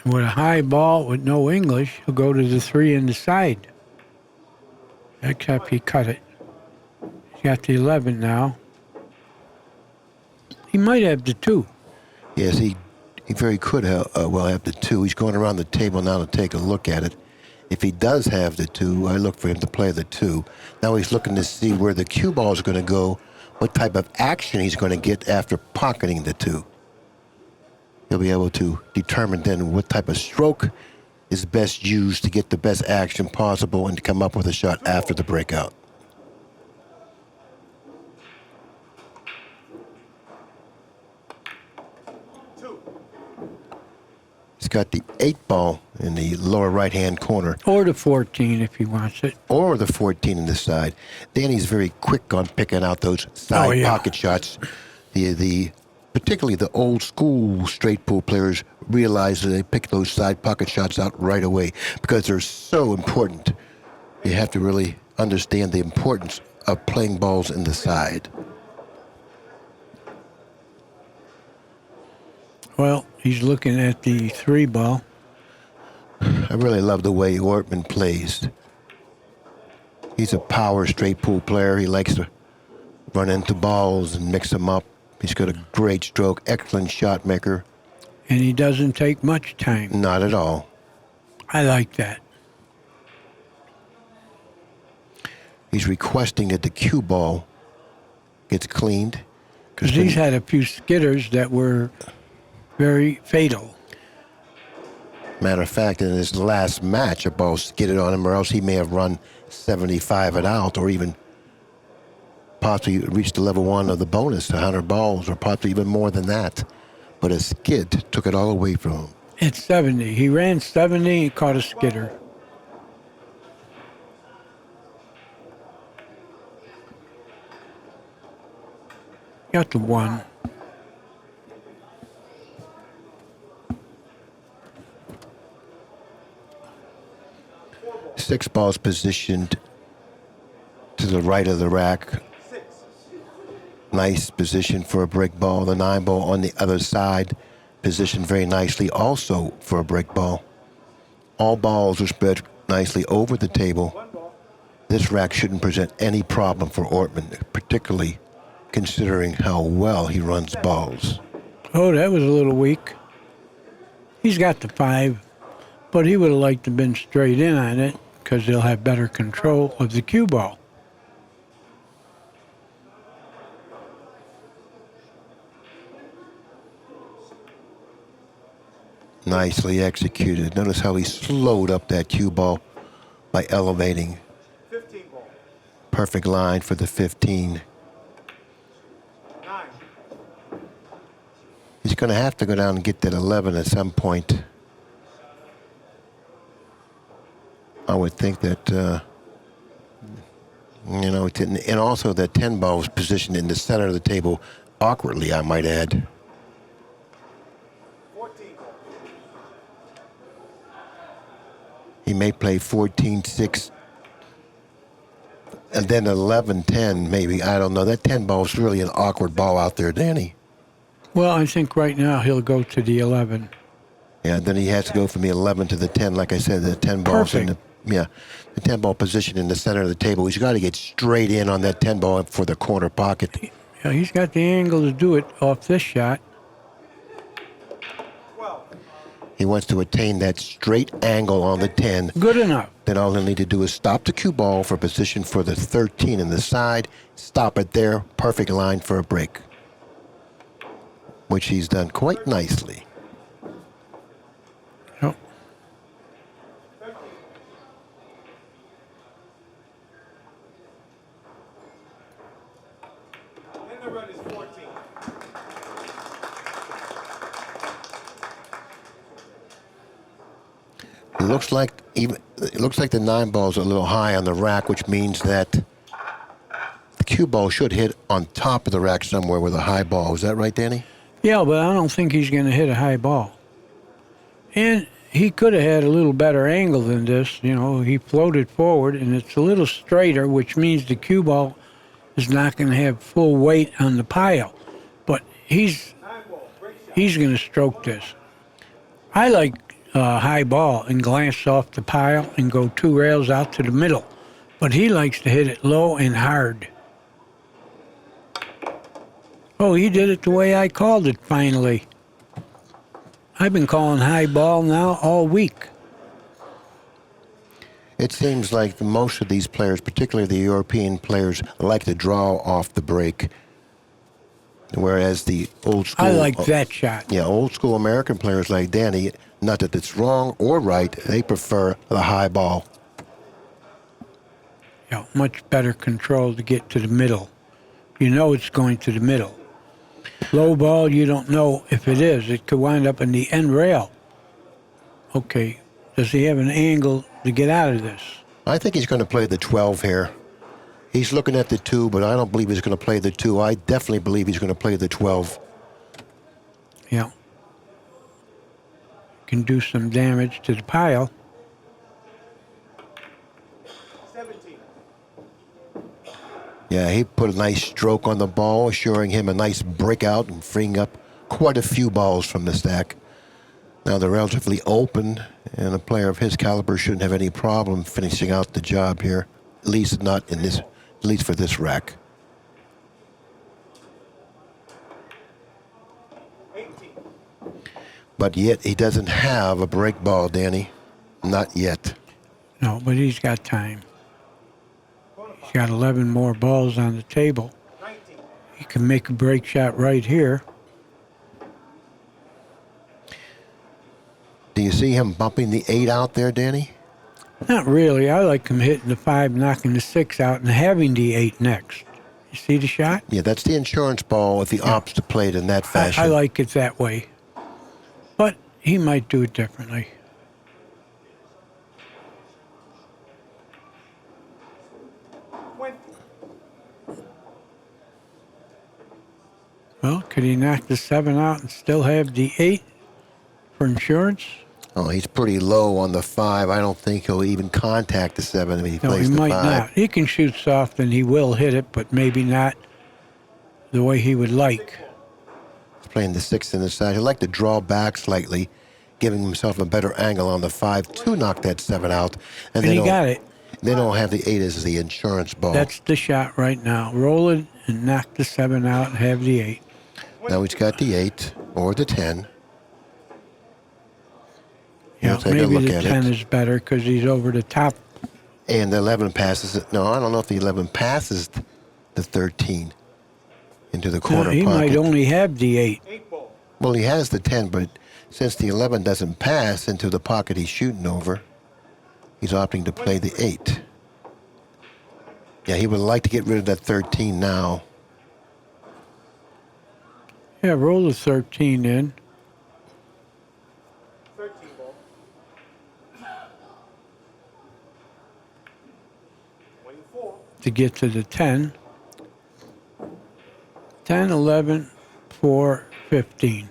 With a high ball with no English, he'll go to the 3 in the side. Except he cut it. He's got the 11 now. He might have the 2. Yes, he very could have, have the 2. He's going around the table now to take a look at it. If he does have the 2, I look for him to play the 2. Now he's looking to see where the cue ball is going to go, what type of action he's going to get after pocketing the 2. He'll be able to determine then what type of stroke is best used to get the best action possible and to come up with a shot after the breakout. He's got the 8 ball in the lower right-hand corner. Or the 14 if he wants it. Or the 14 in the side. Danny's very quick on picking out those side pocket shots. Particularly the old school straight pool players realize that they pick those side pocket shots out right away because they're so important. You have to really understand the importance of playing balls in the side. Well, he's looking at the 3 ball. I really love the way Ortmann plays. He's a power straight pool player. He likes to run into balls and mix them up. He's got a great stroke, excellent shot maker. And he doesn't take much time. Not at all. I like that. He's requesting that the cue ball gets cleaned. Because he's had a few skitters that were very fatal. Matter of fact, in his last match, a ball skidded on him, or else he may have run 75 and out, or even possibly reached the level 1 of the bonus, 100 balls, or possibly even more than that. But a skid took it all away from him. It's 70. He ran 70 and caught a skidder. Got the 1. Six balls positioned to the right of the rack. Nice position for a break ball. The 9 ball on the other side, positioned very nicely also for a break ball. All balls are spread nicely over the table. This rack shouldn't present any problem for Ortmann, particularly considering how well he runs balls. Oh, that was a little weak. He's got the 5, but he would have liked to have been straight in on it because they'll have better control of the cue ball. Nicely executed. Notice how he slowed up that cue ball by elevating. 15 ball. Perfect line for the 15. 9. He's going to have to go down and get that 11 at some point. I would think that, and also that 10 ball was positioned in the center of the table awkwardly, I might add. 14 ball. He may play 14-6 and then 11-10 maybe. I don't know. That 10 ball is really an awkward ball out there, Danny. Well, I think right now he'll go to the 11. Yeah, then he has to go from the 11 to the 10. Like I said, the 10 ball's in the, the 10 ball position in the center of the table. He's got to get straight in on that 10 ball for the corner pocket. Yeah, he's got the angle to do it off this shot. 12. He wants to attain that straight angle on the 10. Good enough. Then all he'll need to do is stop the cue ball for position for the 13 in the side. Stop it there. Perfect line for a break, which he's done quite nicely. Yep. And the run is 14. It looks like the 9 ball's a little high on the rack, which means that the cue ball should hit on top of the rack somewhere with a high ball. Is that right, Danny? Yeah, but I don't think he's going to hit a high ball. And he could have had a little better angle than this. You know, he floated forward, and it's a little straighter, which means the cue ball is not going to have full weight on the pile. But he's going to stroke this. I like high ball and glance off the pile and go 2 rails out to the middle. But he likes to hit it low and hard. Oh, he did it the way I called it finally. I've been calling high ball now all week. It seems like most of these players, particularly the European players, like to draw off the break, whereas the old school... I like that shot. Yeah, old school American players like Danny, not that it's wrong or right, they prefer the high ball. Yeah, much better control to get to the middle. You know it's going to the middle. Low ball, you don't know if it is. It could wind up in the end rail. Okay, does he have an angle to get out of this? I think he's going to play the 12 here. He's looking at the 2, but I don't believe he's going to play the 2. I definitely believe he's going to play the 12. Yeah. Can do some damage to the pile. 17. Yeah, he put a nice stroke on the ball, assuring him a nice breakout and freeing up quite a few balls from the stack. Now they're relatively open, and a player of his caliber shouldn't have any problem finishing out the job here. At least not in this, at least for this rack. But yet he doesn't have a break ball, Danny. Not yet. No, but he's got time. He's got 11 more balls on the table. He can make a break shot right here. Do you see him bumping the 8 out there, Danny? Not really. I like him hitting the 5, knocking the 6 out, and having the 8 next. You see the shot? Yeah, that's the insurance ball with the ops to play it in that fashion. I like it that way. But he might do it differently. Well, could he knock the 7 out and still have the 8 for insurance? Oh, he's pretty low on the 5. I don't think he'll even contact the 7 when he No, plays he the might 5. not. He can shoot soft and he will hit it, but maybe not the way he would like. He's playing the 6 in the side. He'd like to draw back slightly, giving himself a better angle on the 5 to knock that 7 out. And he got it. They don't have the 8 as the insurance ball. That's the shot right now. Roll it and knock the 7 out and have the 8. Now he's got the 8 or the 10. Yeah, We'll take a maybe look the at 10 it. is better because he's over the top. And the 11 passes it. No, I don't know if the 11 passes the 13 into the corner He pocket. might only have the 8. Well, he has the 10, but since the 11 doesn't pass into the pocket he's shooting over, he's opting to play the 8. Yeah, he would like to get rid of that 13 now. Yeah, roll the 13 in. 13 ball. 24. To get to the 10. 10, 11, 4, 15.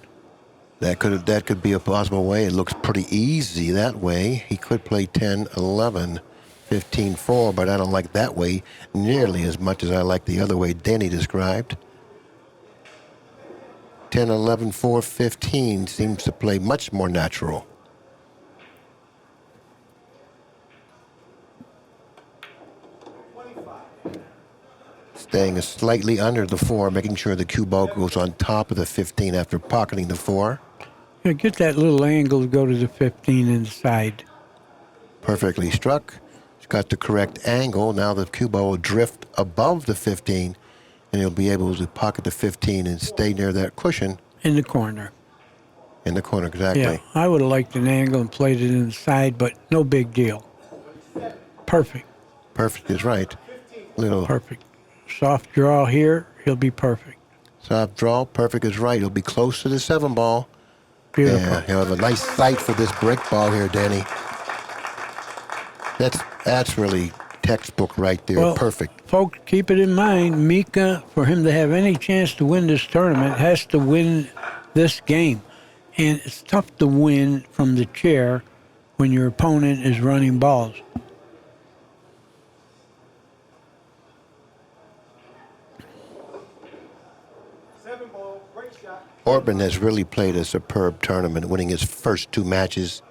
That could be a possible way. It looks pretty easy that way. He could play 10, 11, 15, 4, but I don't like that way nearly as much as I like the other way Danny described. 10, 11, 4, 15 seems to play much more natural. Staying slightly under the 4, making sure the cue ball goes on top of the 15 after pocketing the 4. Yeah, get that little angle to go to the 15 inside. Perfectly struck. It's got the correct angle. Now the cue ball will drift above the 15, and he'll be able to pocket the 15 and stay near that cushion. In the corner. In the corner, exactly. Yeah, I would have liked an angle and played it inside, but no big deal. Perfect. Perfect is right. Little Perfect. Soft draw here, he'll be perfect. soft draw. Perfect is right. He'll be close to the 7 ball. Beautiful. Yeah, he'll have a nice sight for this brick ball here, Danny. That's really textbook right there. Well, Perfect. Folks, keep it in mind, Mika, for him to have any chance to win this tournament, has to win this game. And it's tough to win from the chair when your opponent is running balls. Ortmann has really played a superb tournament, winning his first 2 matches.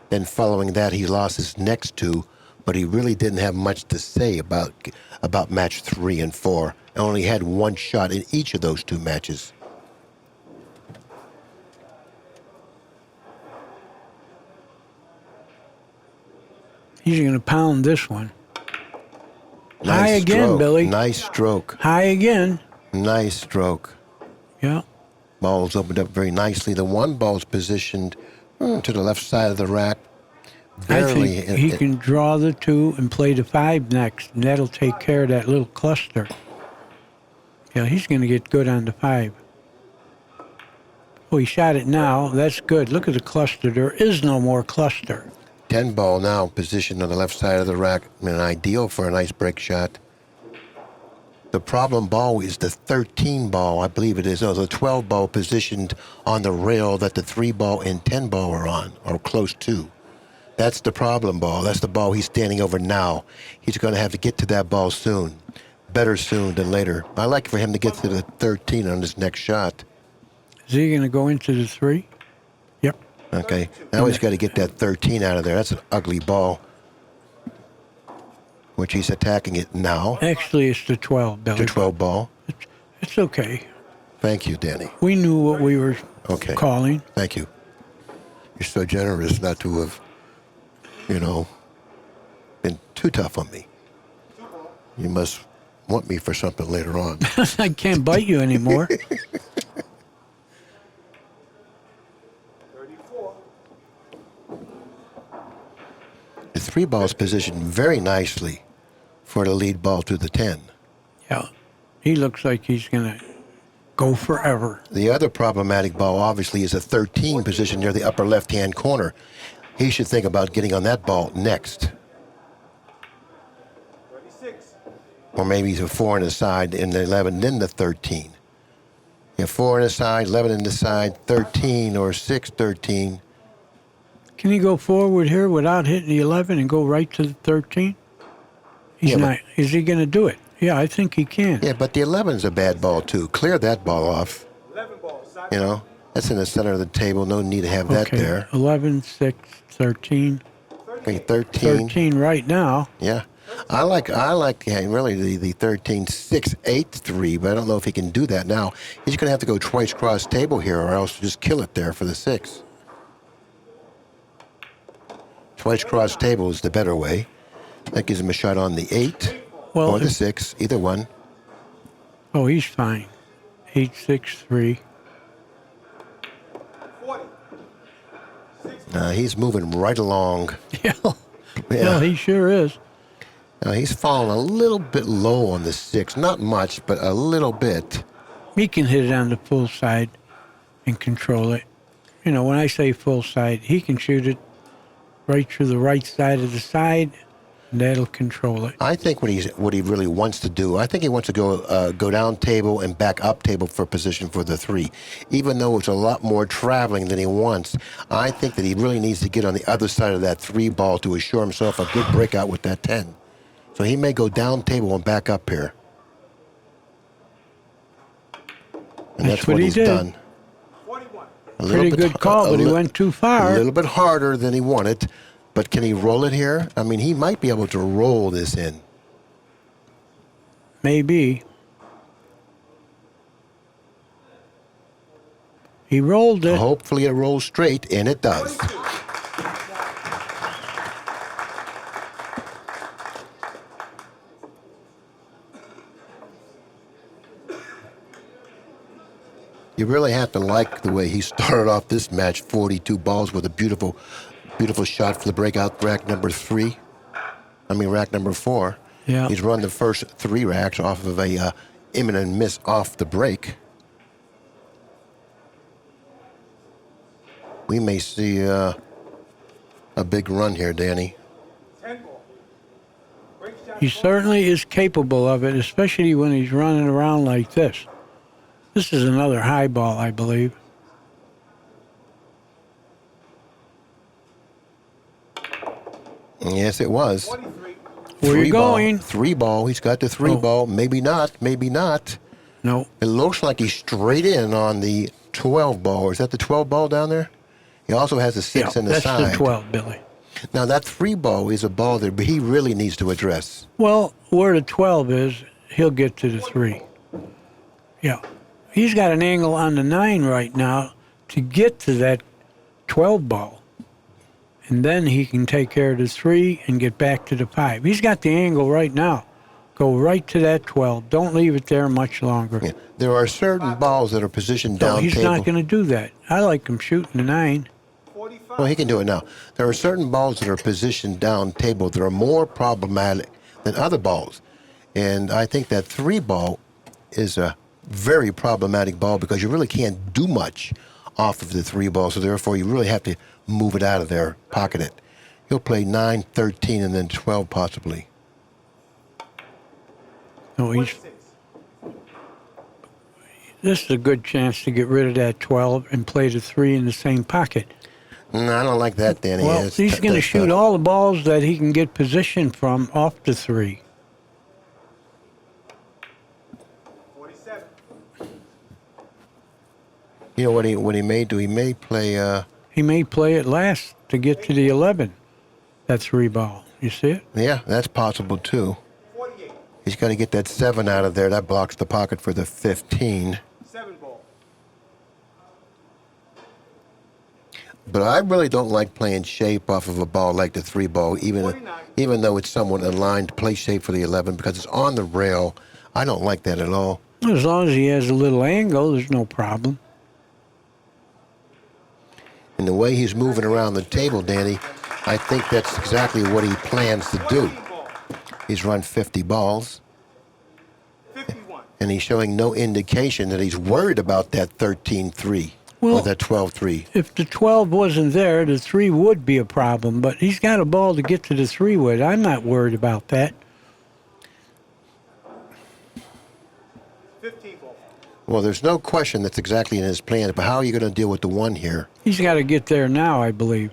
Then following that, he lost his next 2, but he really didn't have much to say about match 3 and 4. And only had 1 shot in each of those 2 matches. He's going to pound this one. Nice High again, stroke. Billy. Nice stroke. High again. Nice stroke. Yeah. Ball's opened up very nicely. The 1 ball's positioned to the left side of the rack. Barely. I think he can draw the 2 and play the 5 next, and that'll take care of that little cluster. Yeah, he's going to get good on the 5. Oh, he shot it now. That's good. Look at the cluster. There is no more cluster. 10 ball now positioned on the left side of the rack. And ideal for a nice break shot. The problem ball is the 13 ball, I believe it is. Oh, the 12 ball positioned on the rail that the 3 ball and 10 ball are on, or close to. That's the problem ball. That's the ball he's standing over now. He's going to have to get to that ball soon. Better soon than later. I like for him to get to the 13 on his next shot. Is he going to go into the 3? Yep. Okay. Now he's got to get that 13 out of there. That's an ugly ball. which he's attacking it now. Actually, it's the 12, Billy. The 12 ball. It's okay. Thank you, Danny. We knew what we were Okay. calling. Thank you. You're so generous not to have, been too tough on me. You must want me for something later on. I can't bite you anymore. 34. The 3 ball is positioned very nicely for the lead ball to the 10. Yeah. He looks like he's going to go forever. The other problematic ball, obviously, is a 13 position near the upper left-hand corner. He should think about getting on that ball next. 36. Or maybe he's a 4 in the side in the 11, then the 13. Yeah, 4 in the side, 11 in the side, 13 or 6, 13. Can he go forward here without hitting the 11 and go right to the 13? He's Yeah, but- not. Is he going to do it? Yeah, I think he can. Yeah, but the 11's a bad ball, too. Clear that ball off. 11 ball. Side. That's in the center of the table. No need to have that Okay, there. 11, 6, 13. Okay, 13. 13 right now. Yeah. I like really the 13, 6, 8, 3, but I don't know if he can do that now. He's going to have to go twice cross table here or else just kill it there for the 6. Twice cross table is the better way. That gives him a shot on the 8 or the 6, either one. Oh, he's fine. 8, 6, 3. 40. He's moving right along. Yeah. Yeah, he sure is. He's fallen a little bit low on the 6. Not much, but a little bit. He can hit it on the full side and control it. When I say full side, he can shoot it right through the right side of the side, and that'll control it. I think what he really wants to do, I think he wants to go down table and back up table for position for the 3. Even though it's a lot more traveling than he wants, I think that he really needs to get on the other side of that 3 ball to assure himself a good breakout with that 10. So he may go down table and back up here. And that's what he he's did. done. 41. Pretty good call, but he went too A far. little bit harder than he wanted. But can he roll it here? I mean, he might be able to roll this in. Maybe. He rolled it. Hopefully it rolls straight, and it does. You really have to like the way he started off this match, 42 balls with a beautiful, beautiful shot for the breakout rack number 3. Rack number 4. Yeah. He's run the first 3 racks off of a imminent miss off the break. We may see a big run here, Danny. 10 ball. Break shot. He certainly is capable of it, especially when he's running around like this. This is another high ball, I believe. Yes, it was. 23. Where you ball, going? 3 ball. He's got the 3 Oh. ball. Maybe not. Maybe not. No. It looks like he's straight in on the 12 ball. Is that the 12 ball down there? He also has a 6 in the that's side. the 12, Billy. Now, that 3 ball is a ball that he really needs to address. Well, where the 12 is, he'll get to the 3. Yeah. He's got an angle on the 9 right now to get to that 12 ball. And then he can take care of the 3 and get back to the 5. He's got the angle right now. Go right to that 12. Don't leave it there much longer. Yeah. There are certain balls that are positioned No, down he's table. not going to do that. I like him shooting the 9. 45. Well, he can do it now. There are certain balls that are positioned down table that are more problematic than other balls. And I think that 3 ball is a very problematic ball because you really can't do much off of the 3 ball. So therefore, you really have to move it out of there, pocket it. He'll play 9, 13, and then 12 possibly. No, this is a good chance to get rid of that 12 and play the 3 in the same pocket. No, I don't like that, Danny. Well, he's going to shoot all the balls that he can get position from off the 3. 47. You know what he may do? He may play. He may play it last to get to the 11. That 3 ball. You see it? Yeah, that's possible too. He's going to get that 7 out of there. That blocks the pocket for the 15. 7 ball. But I really don't like playing shape off of a ball like the 3 ball, even though it's somewhat aligned to play shape for the 11 because it's on the rail. I don't like that at all. As long as he has a little angle, there's no problem. And the way he's moving around the table, Danny, I think that's exactly what he plans to do. He's run 50 balls. 51. And he's showing no indication that he's worried about that 13-3 Well, or that 12-3. If the 12 wasn't there, the 3 would be a problem. But he's got a ball to get to the 3 with. I'm not worried about that. 15 ball. Well, there's no question that's exactly in his plans, but how are you going to deal with the 1 here? He's got to get there now, I believe.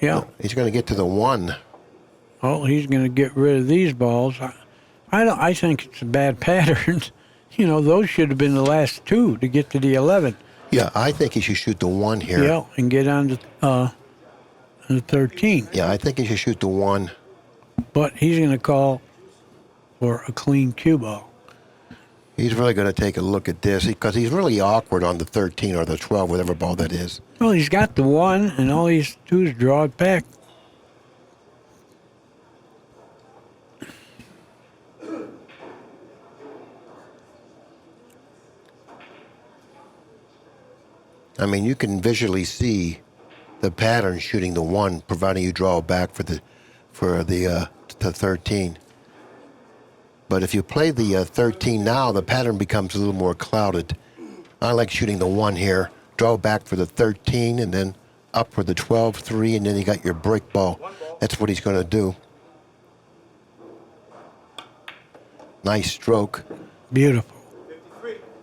Yeah. He's going to get to the 1. Oh, he's going to get rid of these balls. I think it's a bad pattern. You know, those should have been the last 2 to get to the 11. Yeah, I think he should shoot the 1 here. Yeah, and get on to the 13. Yeah, I think he should shoot the 1. But he's going to call for a clean cue ball. He's really going to take a look at this because he's really awkward on the 13 or the 12, whatever ball that is. Well, he's got the 1, and all he has to do is draw it back. I mean, you can visually see the pattern shooting the 1, providing you draw back for the 13. But if you play the 13 now, the pattern becomes a little more clouded. I like shooting the 1 here, draw back for the 13, and then up for the 12-3, and then you got your break ball. That's what he's going to do. Nice stroke. Beautiful.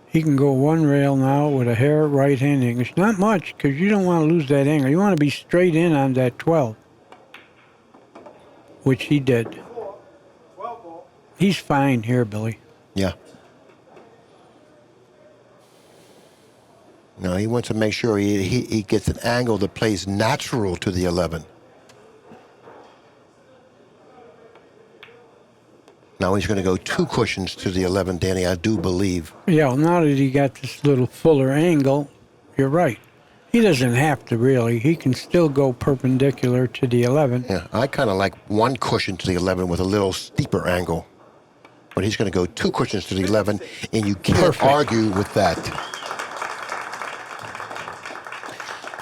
He can go 1 rail now with a hair right-hand English. Not much, because you don't want to lose that angle. You want to be straight in on that 12, which he did. He's fine here, Billy. Yeah. No, he wants to make sure he gets an angle that plays natural to the 11. Now he's going to go 2 cushions to the 11, Danny, I do believe. Yeah, well, now that he got this little fuller angle, you're right. He doesn't have to really. He can still go perpendicular to the 11. Yeah, I kind of like 1 cushion to the 11 with a little steeper angle. But he's going to go 2 cushions to the 11, and you can't argue with that.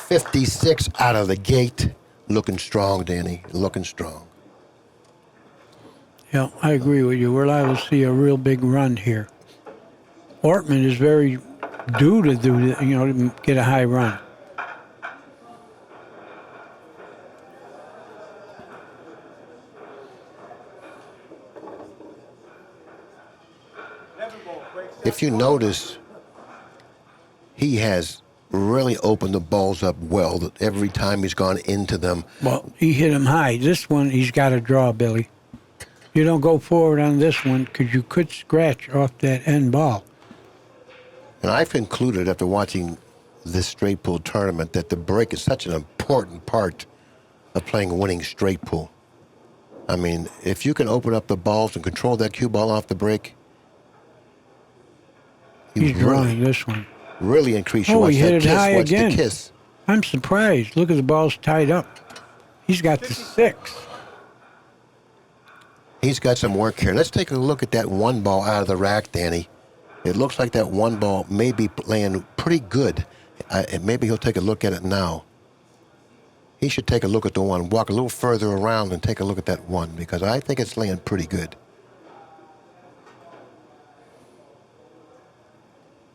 56 out of the gate. Looking strong, Danny, looking strong. Yeah, I agree with you. We're liable to see a real big run here. Ortmann is very due to to get a high run. If you notice, he has really opened the balls up well every time he's gone into them. Well, he hit him high. This one, he's got to draw, Billy. You don't go forward on this one because you could scratch off that end ball. And I've concluded after watching this straight pool tournament that the break is such an important part of playing a winning straight pool. I mean, if you can open up the balls and control that cue ball off the break, He's drawing this one. Really increase your Oh, he hit it high watch again. the kiss. I'm surprised. Look at the balls tied up. He's got the 6. He's got some work here. Let's take a look at that 1 ball out of the rack, Danny. It looks like that 1 ball may be playing pretty good. Maybe he'll take a look at it now. He should take a look at the 1, walk a little further around and take a look at that 1 because I think it's laying pretty good.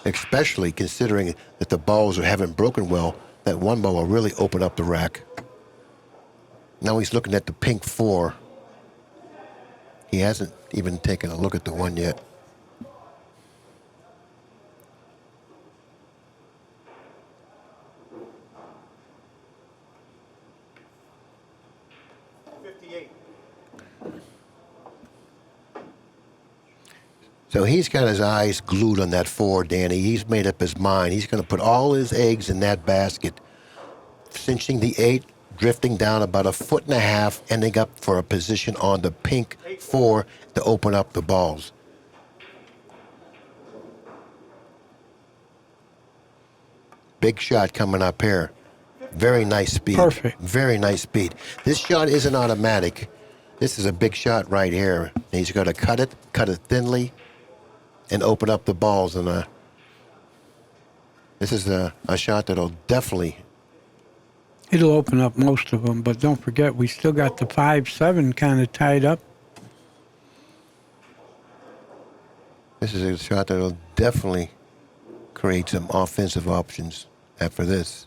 Especially considering that the balls haven't broken well, that 1 ball will really open up the rack. Now he's looking at the pink 4. He hasn't even taken a look at the 1 yet. So he's got his eyes glued on that 4, Danny. He's made up his mind. He's going to put all his eggs in that basket, cinching the 8, drifting down about 1.5 feet, ending up for a position on the pink 4 to open up the balls. Big shot coming up here. Very nice speed. Perfect. Very nice speed. This shot isn't automatic. This is a big shot right here. He's going to cut it thinly, and open up the balls. And this is a shot that'll definitely. It'll open up most of them, but don't forget, we still got the 5-7 kind of tied up. This is a shot that'll definitely create some offensive options after this.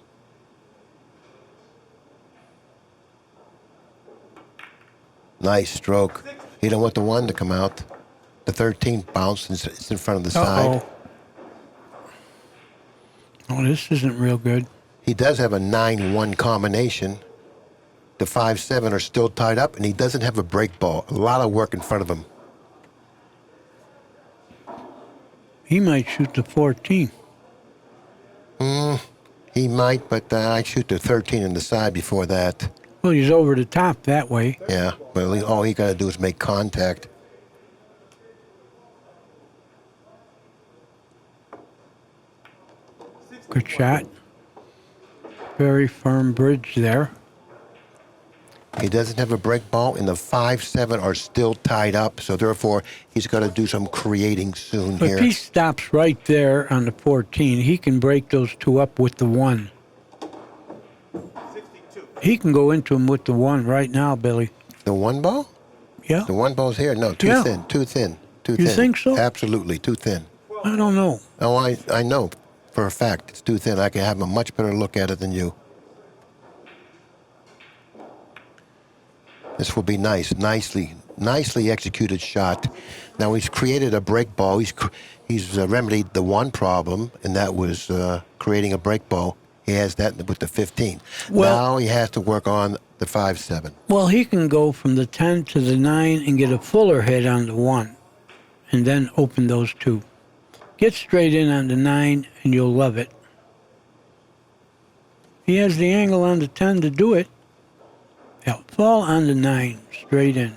Nice stroke. He don't want the 1 to come out. The 13 bounced. It's in front of the side. Oh, this isn't real good. He does have a 9-1 combination. The 5-7 are still tied up, and he doesn't have a break ball. A lot of work in front of him. He might shoot the 14. He might, but I shoot the 13 in the side before that. Well, he's over the top that way. Yeah, but at least all he got to do is make contact. Good shot. Very firm bridge there. He doesn't have a break ball, and the 5-7 are still tied up, so therefore he's got to do some creating soon But here. if he stops right there on the 14, he can break those 2 up with the 1. He can go into him with the 1 right now, Billy. The 1 ball? Yeah? The 1 ball's here? No, too Yeah. thin, too thin, too You thin. think so? Absolutely, too thin. I don't know. Oh, I know for a fact it's too thin. I can have a much better look at it than you. This will be nice, nicely executed shot. Now he's created a break ball. He's remedied the 1 problem, and that was creating a break ball. He has that with the 15. Well- Now he has to work on the 5-7. Well, he can go from the 10 to the 9 and get a fuller hit on the 1 and then open those 2. Get straight in on the 9 and you'll love it. He has the angle on the 10 to do it. Yeah, fall on the 9, straight in.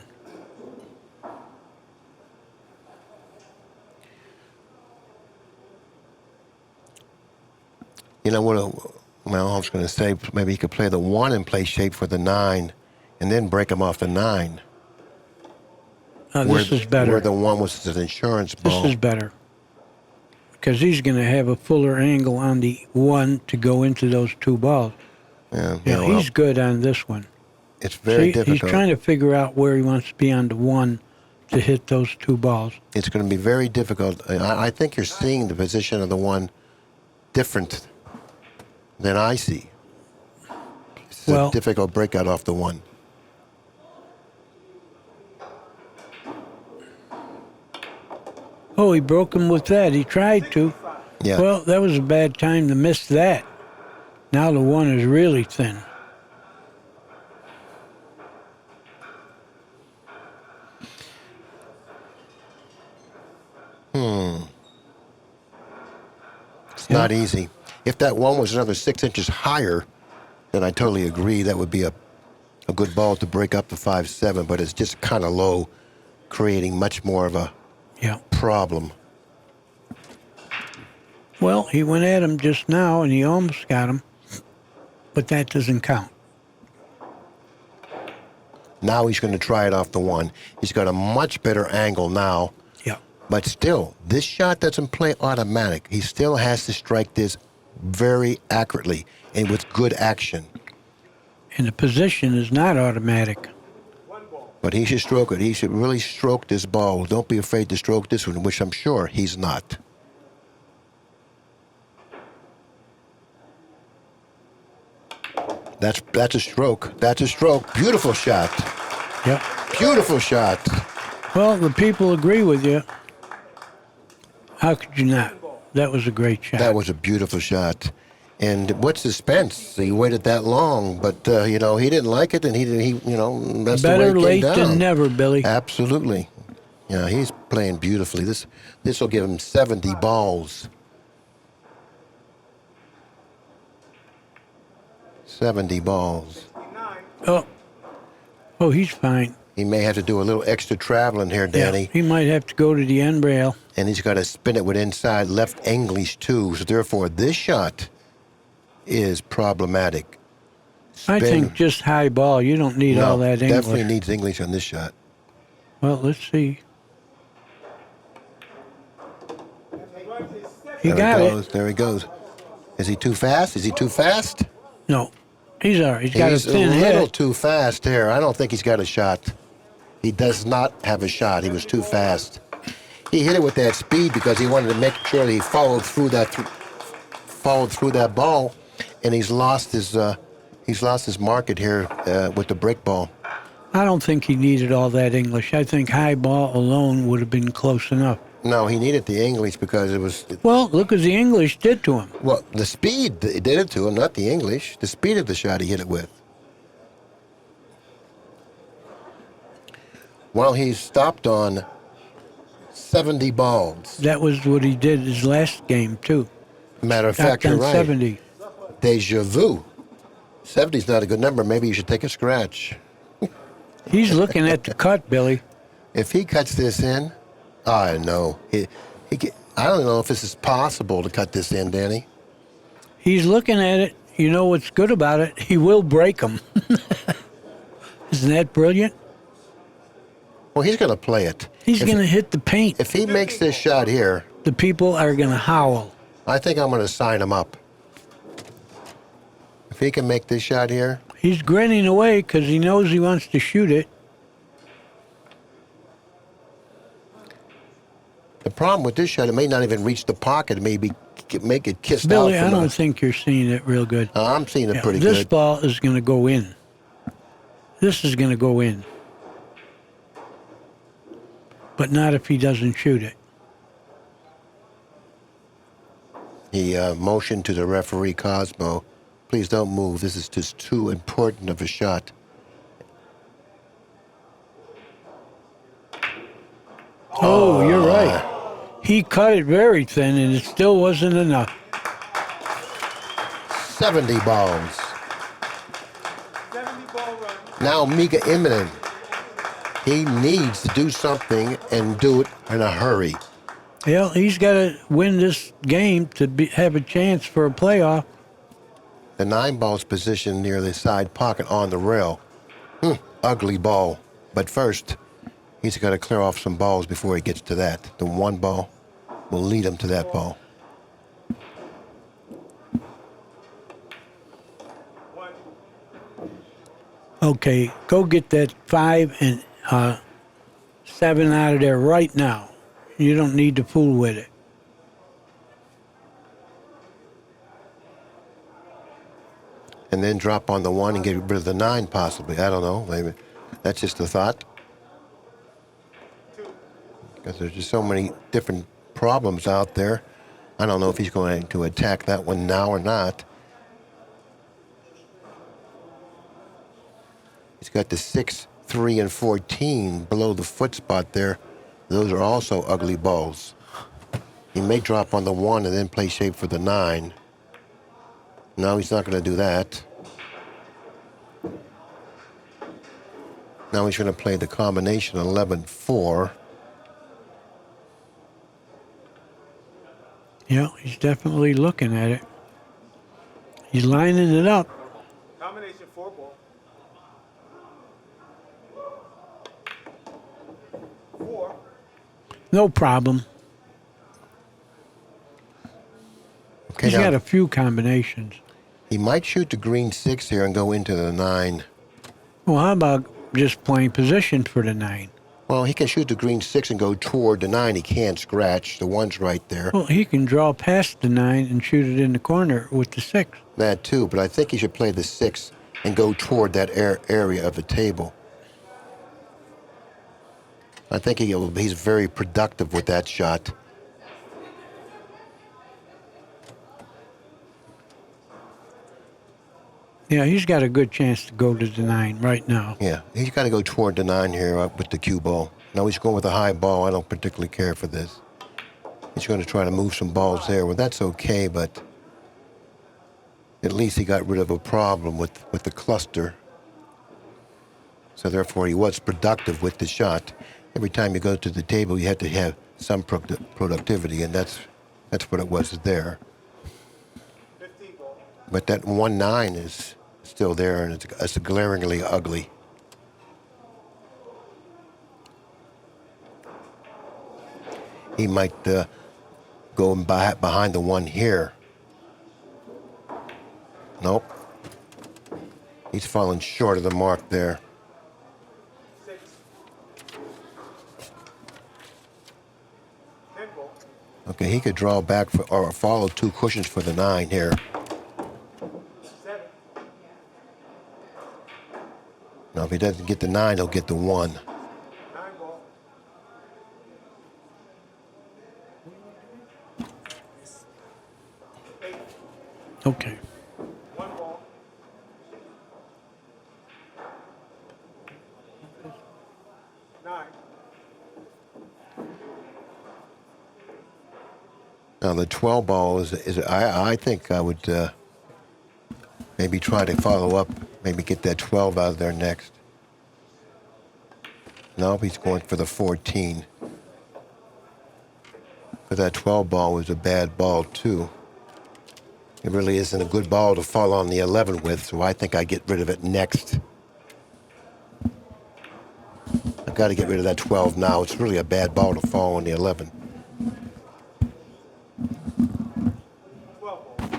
You know what? Well, I was going to say maybe he could play the 1 and play shape for the 9, and then break him off the 9. This is better. Where the 1 was an insurance ball. This is better. Because he's going to have a fuller angle on the 1 to go into those 2 balls. Yeah, Yeah, well, he's good on this one. it's very See, difficult. he's trying to figure out where he wants to be on the 1 to hit those 2 balls. It's going to be very difficult. I think you're seeing the position of the 1 different than I see. It's Well- a difficult breakout off the 1. Oh, he broke him with that. He tried to. Yeah. Well, that was a bad time to miss that. Now the 1 is really thin. It's not easy. If that 1 was another 6 inches higher, then I totally agree that would be a good ball to break up the 5-7, but it's just kind of low, creating much more of a Yeah. problem. Well, he went at him just now, and he almost got him. But that doesn't count. Now he's going to try it off the 1. He's got a much better angle now. Yeah. But still, this shot doesn't play automatic. He still has to strike this very accurately and with good action. And the position is not automatic. But he should stroke it. He should really stroke this ball. Don't be afraid to stroke this one, which I'm sure he's not. That's a stroke. That's a stroke. Beautiful shot. Yep. Beautiful shot. Well, the people agree with you. How could you not? That was a great shot. That was a beautiful shot. And what suspense? He waited that long, but he didn't like it, and he that's Better the way late it came down. than never, Billy. Absolutely. Yeah, he's playing beautifully. This will give him 70 balls. 70 balls. Oh, he's fine. He may have to do a little extra traveling here, Danny. Yeah, he might have to go to the end rail. And he's got to spin it with inside left English, too. So, therefore, this shot is problematic. I Spin. think just high ball. You don't need all that English. Definitely needs English on this shot. Well, let's see. He There got he it. goes. There he goes. Is he too fast? Is he too fast? No, he's all right. He's got a He's thin little head. too fast here. I don't think he's got a shot. He does not have a shot. He was too fast. He hit it with that speed because he wanted to make sure that he followed through that ball, and he's lost his market here with the break ball. I don't think he needed all that English. I think high ball alone would have been close enough. No, he needed the English because it was. Well, look what the English did to him. Well, the speed did it to him, not the English. The speed of the shot he hit it with. Well, he's stopped on 70 balls. That was what he did his last game, too. Matter of fact, Stopped you're on right. 70. Deja vu. 70 is not a good number. Maybe you should take a scratch. He's looking at the cut, Billy. If he cuts this in, I know. I don't know if this is possible to cut this in, Danny. He's looking at it. You know what's good about it? He will break them. Isn't that brilliant? Well, he's going to play it. He's going to hit the paint. If he makes this shot here, The people are going to howl. I think I'm going to sign him up. If he can make this shot here, He's grinning away because he knows he wants to shoot it. the problem with this shot, it may not even reach the pocket. It may make it kissed Billy, out. I don't think you're seeing it real good. I'm seeing it Yeah, pretty this good. ball is going to go in. This is going to go in. But not if he doesn't shoot it. He motioned to the referee, Cosmo, please don't move. This is just too important of a shot. Oh, you're right. He cut it very thin, and it still wasn't enough. 70 balls. Now Mika Immonen. He needs to do something and do it in a hurry. Well, he's got to win this game to have a chance for a playoff. The 9 ball's positioned near the side pocket on the rail. Ugly ball. But first, he's got to clear off some balls before he gets to that. The 1 ball will lead him to that ball. Okay, go get that 5 and 7 out of there right now. You don't need to fool with it. And then drop on the 1 and get rid of the 9 possibly. I don't know. Maybe that's just a thought. Because there's just so many different problems out there. I don't know if he's going to attack that one now or not. He's got the 6, 3, and 14 below the foot spot there. Those are also ugly balls. He may drop on the 1 and then play shape for the 9. No, he's not going to do that. Now he's going to play the combination 11-4. Yeah, he's definitely looking at it. He's lining it up. Combination 4 ball. 4. No problem. Okay, He's now got a few combinations. he might shoot the green 6 here and go into the 9. Well, how about just playing position for the 9? Well, he can shoot the green 6 and go toward the 9. He can't scratch. The 1's right there. Well, he can draw past the 9 and shoot it in the corner with the 6. That too, but I think he should play the 6 and go toward that area of the table. I think he's very productive with that shot. Yeah, he's got a good chance to go to the 9 right now. Yeah, he's got to go toward the 9 here with the cue ball. Now he's going with a high ball. I don't particularly care for this. He's going to try to move some balls there. Well, that's okay, but at least he got rid of a problem with the cluster. So therefore, he was productive with the shot. Every time you go to the table, you had to have some productivity, and that's what it was there. 15 ball. But that 1-9 is still there, and it's glaringly ugly. He might go behind the one here. Nope. He's falling short of the mark there. 6. 10 ball. Okay, he could draw back or follow 2 cushions for the 9 here. 7. Now, if he doesn't get the 9, he'll get the 1. 9 ball. Okay. 1 ball. 9. Now, the 12 ball is I think I would maybe try to follow up, maybe get that 12 out of there next. No, he's going for the 14. But that 12 ball was a bad ball, too. It really isn't a good ball to fall on the 11 with, so I think I get rid of it next. I've got to get rid of that 12 now. It's really a bad ball to fall on the 11. 12 ball.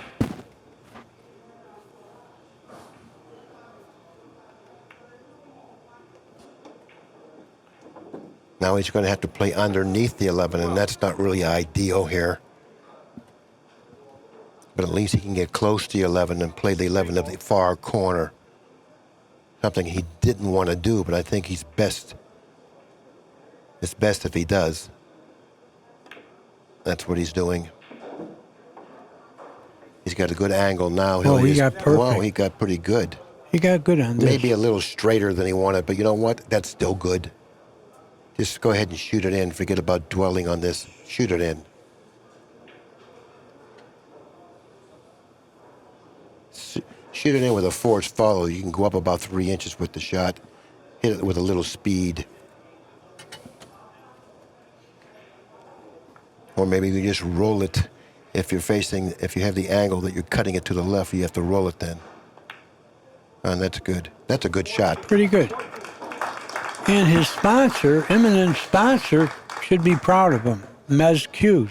Now he's going to have to play underneath the 11, and that's not really ideal here. But at least he can get close to the 11 and play the 11 of the far corner. Something he didn't want to do, but I think he's best. It's best if he does. That's what he's doing. He's got a good angle now. Oh, he got perfect. Wow, he got pretty good. He got good on this. Maybe a little straighter than he wanted, but you know what? That's still good. Just go ahead and shoot it in. Forget about dwelling on this. Shoot it in. Shoot it in with a forced follow. You can go up about 3 inches with the shot. Hit it with a little speed. Or maybe you just roll it. If you have the angle that you're cutting it to the left, you have to roll it then. And that's good. That's a good shot. Pretty good. And his sponsor, eminent sponsor, should be proud of him, Mez Q's.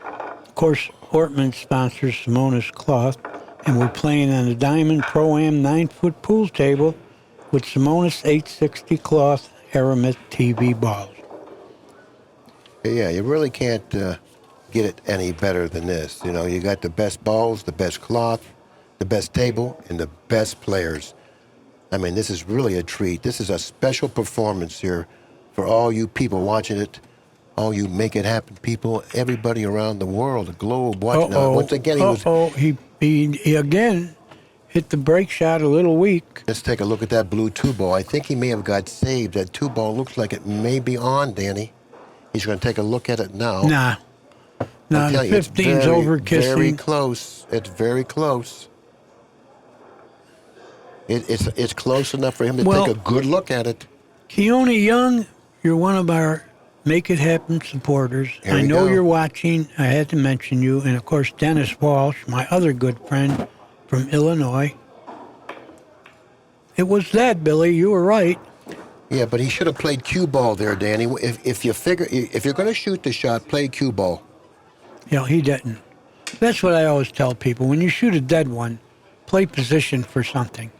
Of course, Ortmann sponsors Simonis Cloth, and we're playing on a Diamond Pro-Am 9-foot pool table with Simonis 860 Cloth Aramith TV balls. Yeah, you really can't get it any better than this. You know, you got the best balls, the best cloth, the best table, and the best players. I mean, this is really a treat. This is a special performance here for all you people watching it, all you make it happen people, everybody around the world, the globe watching it. Once again, he again hit the break shot a little weak. Let's take a look at that blue 2-ball. I think he may have got saved. That 2-ball looks like it may be on, Danny. He's going to take a look at it now. Nah, the 15's over kissing. Very close. It's very close. It's close enough for him to take a good look at it. Keone Young, you're one of our Make It Happen supporters. I know you're watching. I had to mention you. And, of course, Dennis Walsh, my other good friend from Illinois. It was that, Billy. You were right. Yeah, but he should have played cue ball there, Danny. If you're going to shoot the shot, play cue ball. Yeah, he didn't. That's what I always tell people. When you shoot a dead one, play position for something.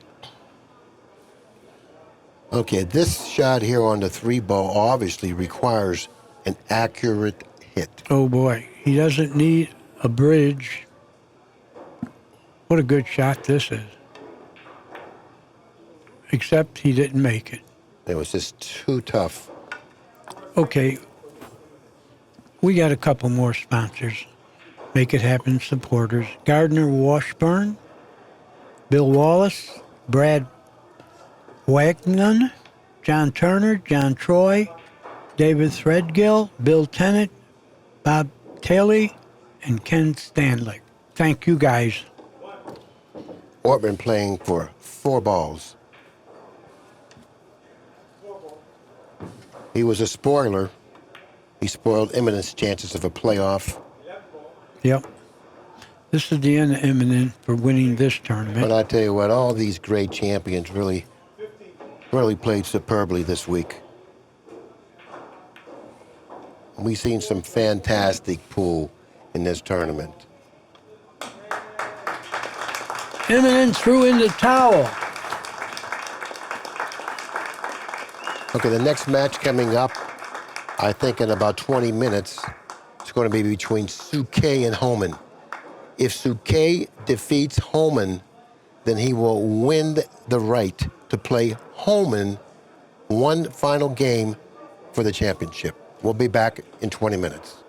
Okay, this shot here on the 3-ball obviously requires an accurate hit. Oh, boy. He doesn't need a bridge. What a good shot this is. Except he didn't make it. It was just too tough. Okay. We got a couple more sponsors. Make It Happen supporters. Gardner Washburn, Bill Wallace, Brad Wagnon, John Turner, John Troy, David Threadgill, Bill Tennant, Bob Taylor, and Ken Stanley. Thank you, guys. Ortmann playing for 4 balls. He was a spoiler. He spoiled Immonen's chances of a playoff. Yep. This is the end of Immonen for winning this tournament. But I tell you what, all these great champions really played superbly this week. We've seen some fantastic pool in this tournament. Immonen threw in the towel. Okay, the next match coming up, I think in about 20 minutes, it's going to be between Suquet and Homan. If Suquet defeats Homan, then he will win the right to play Homan one final game for the championship. We'll be back in 20 minutes.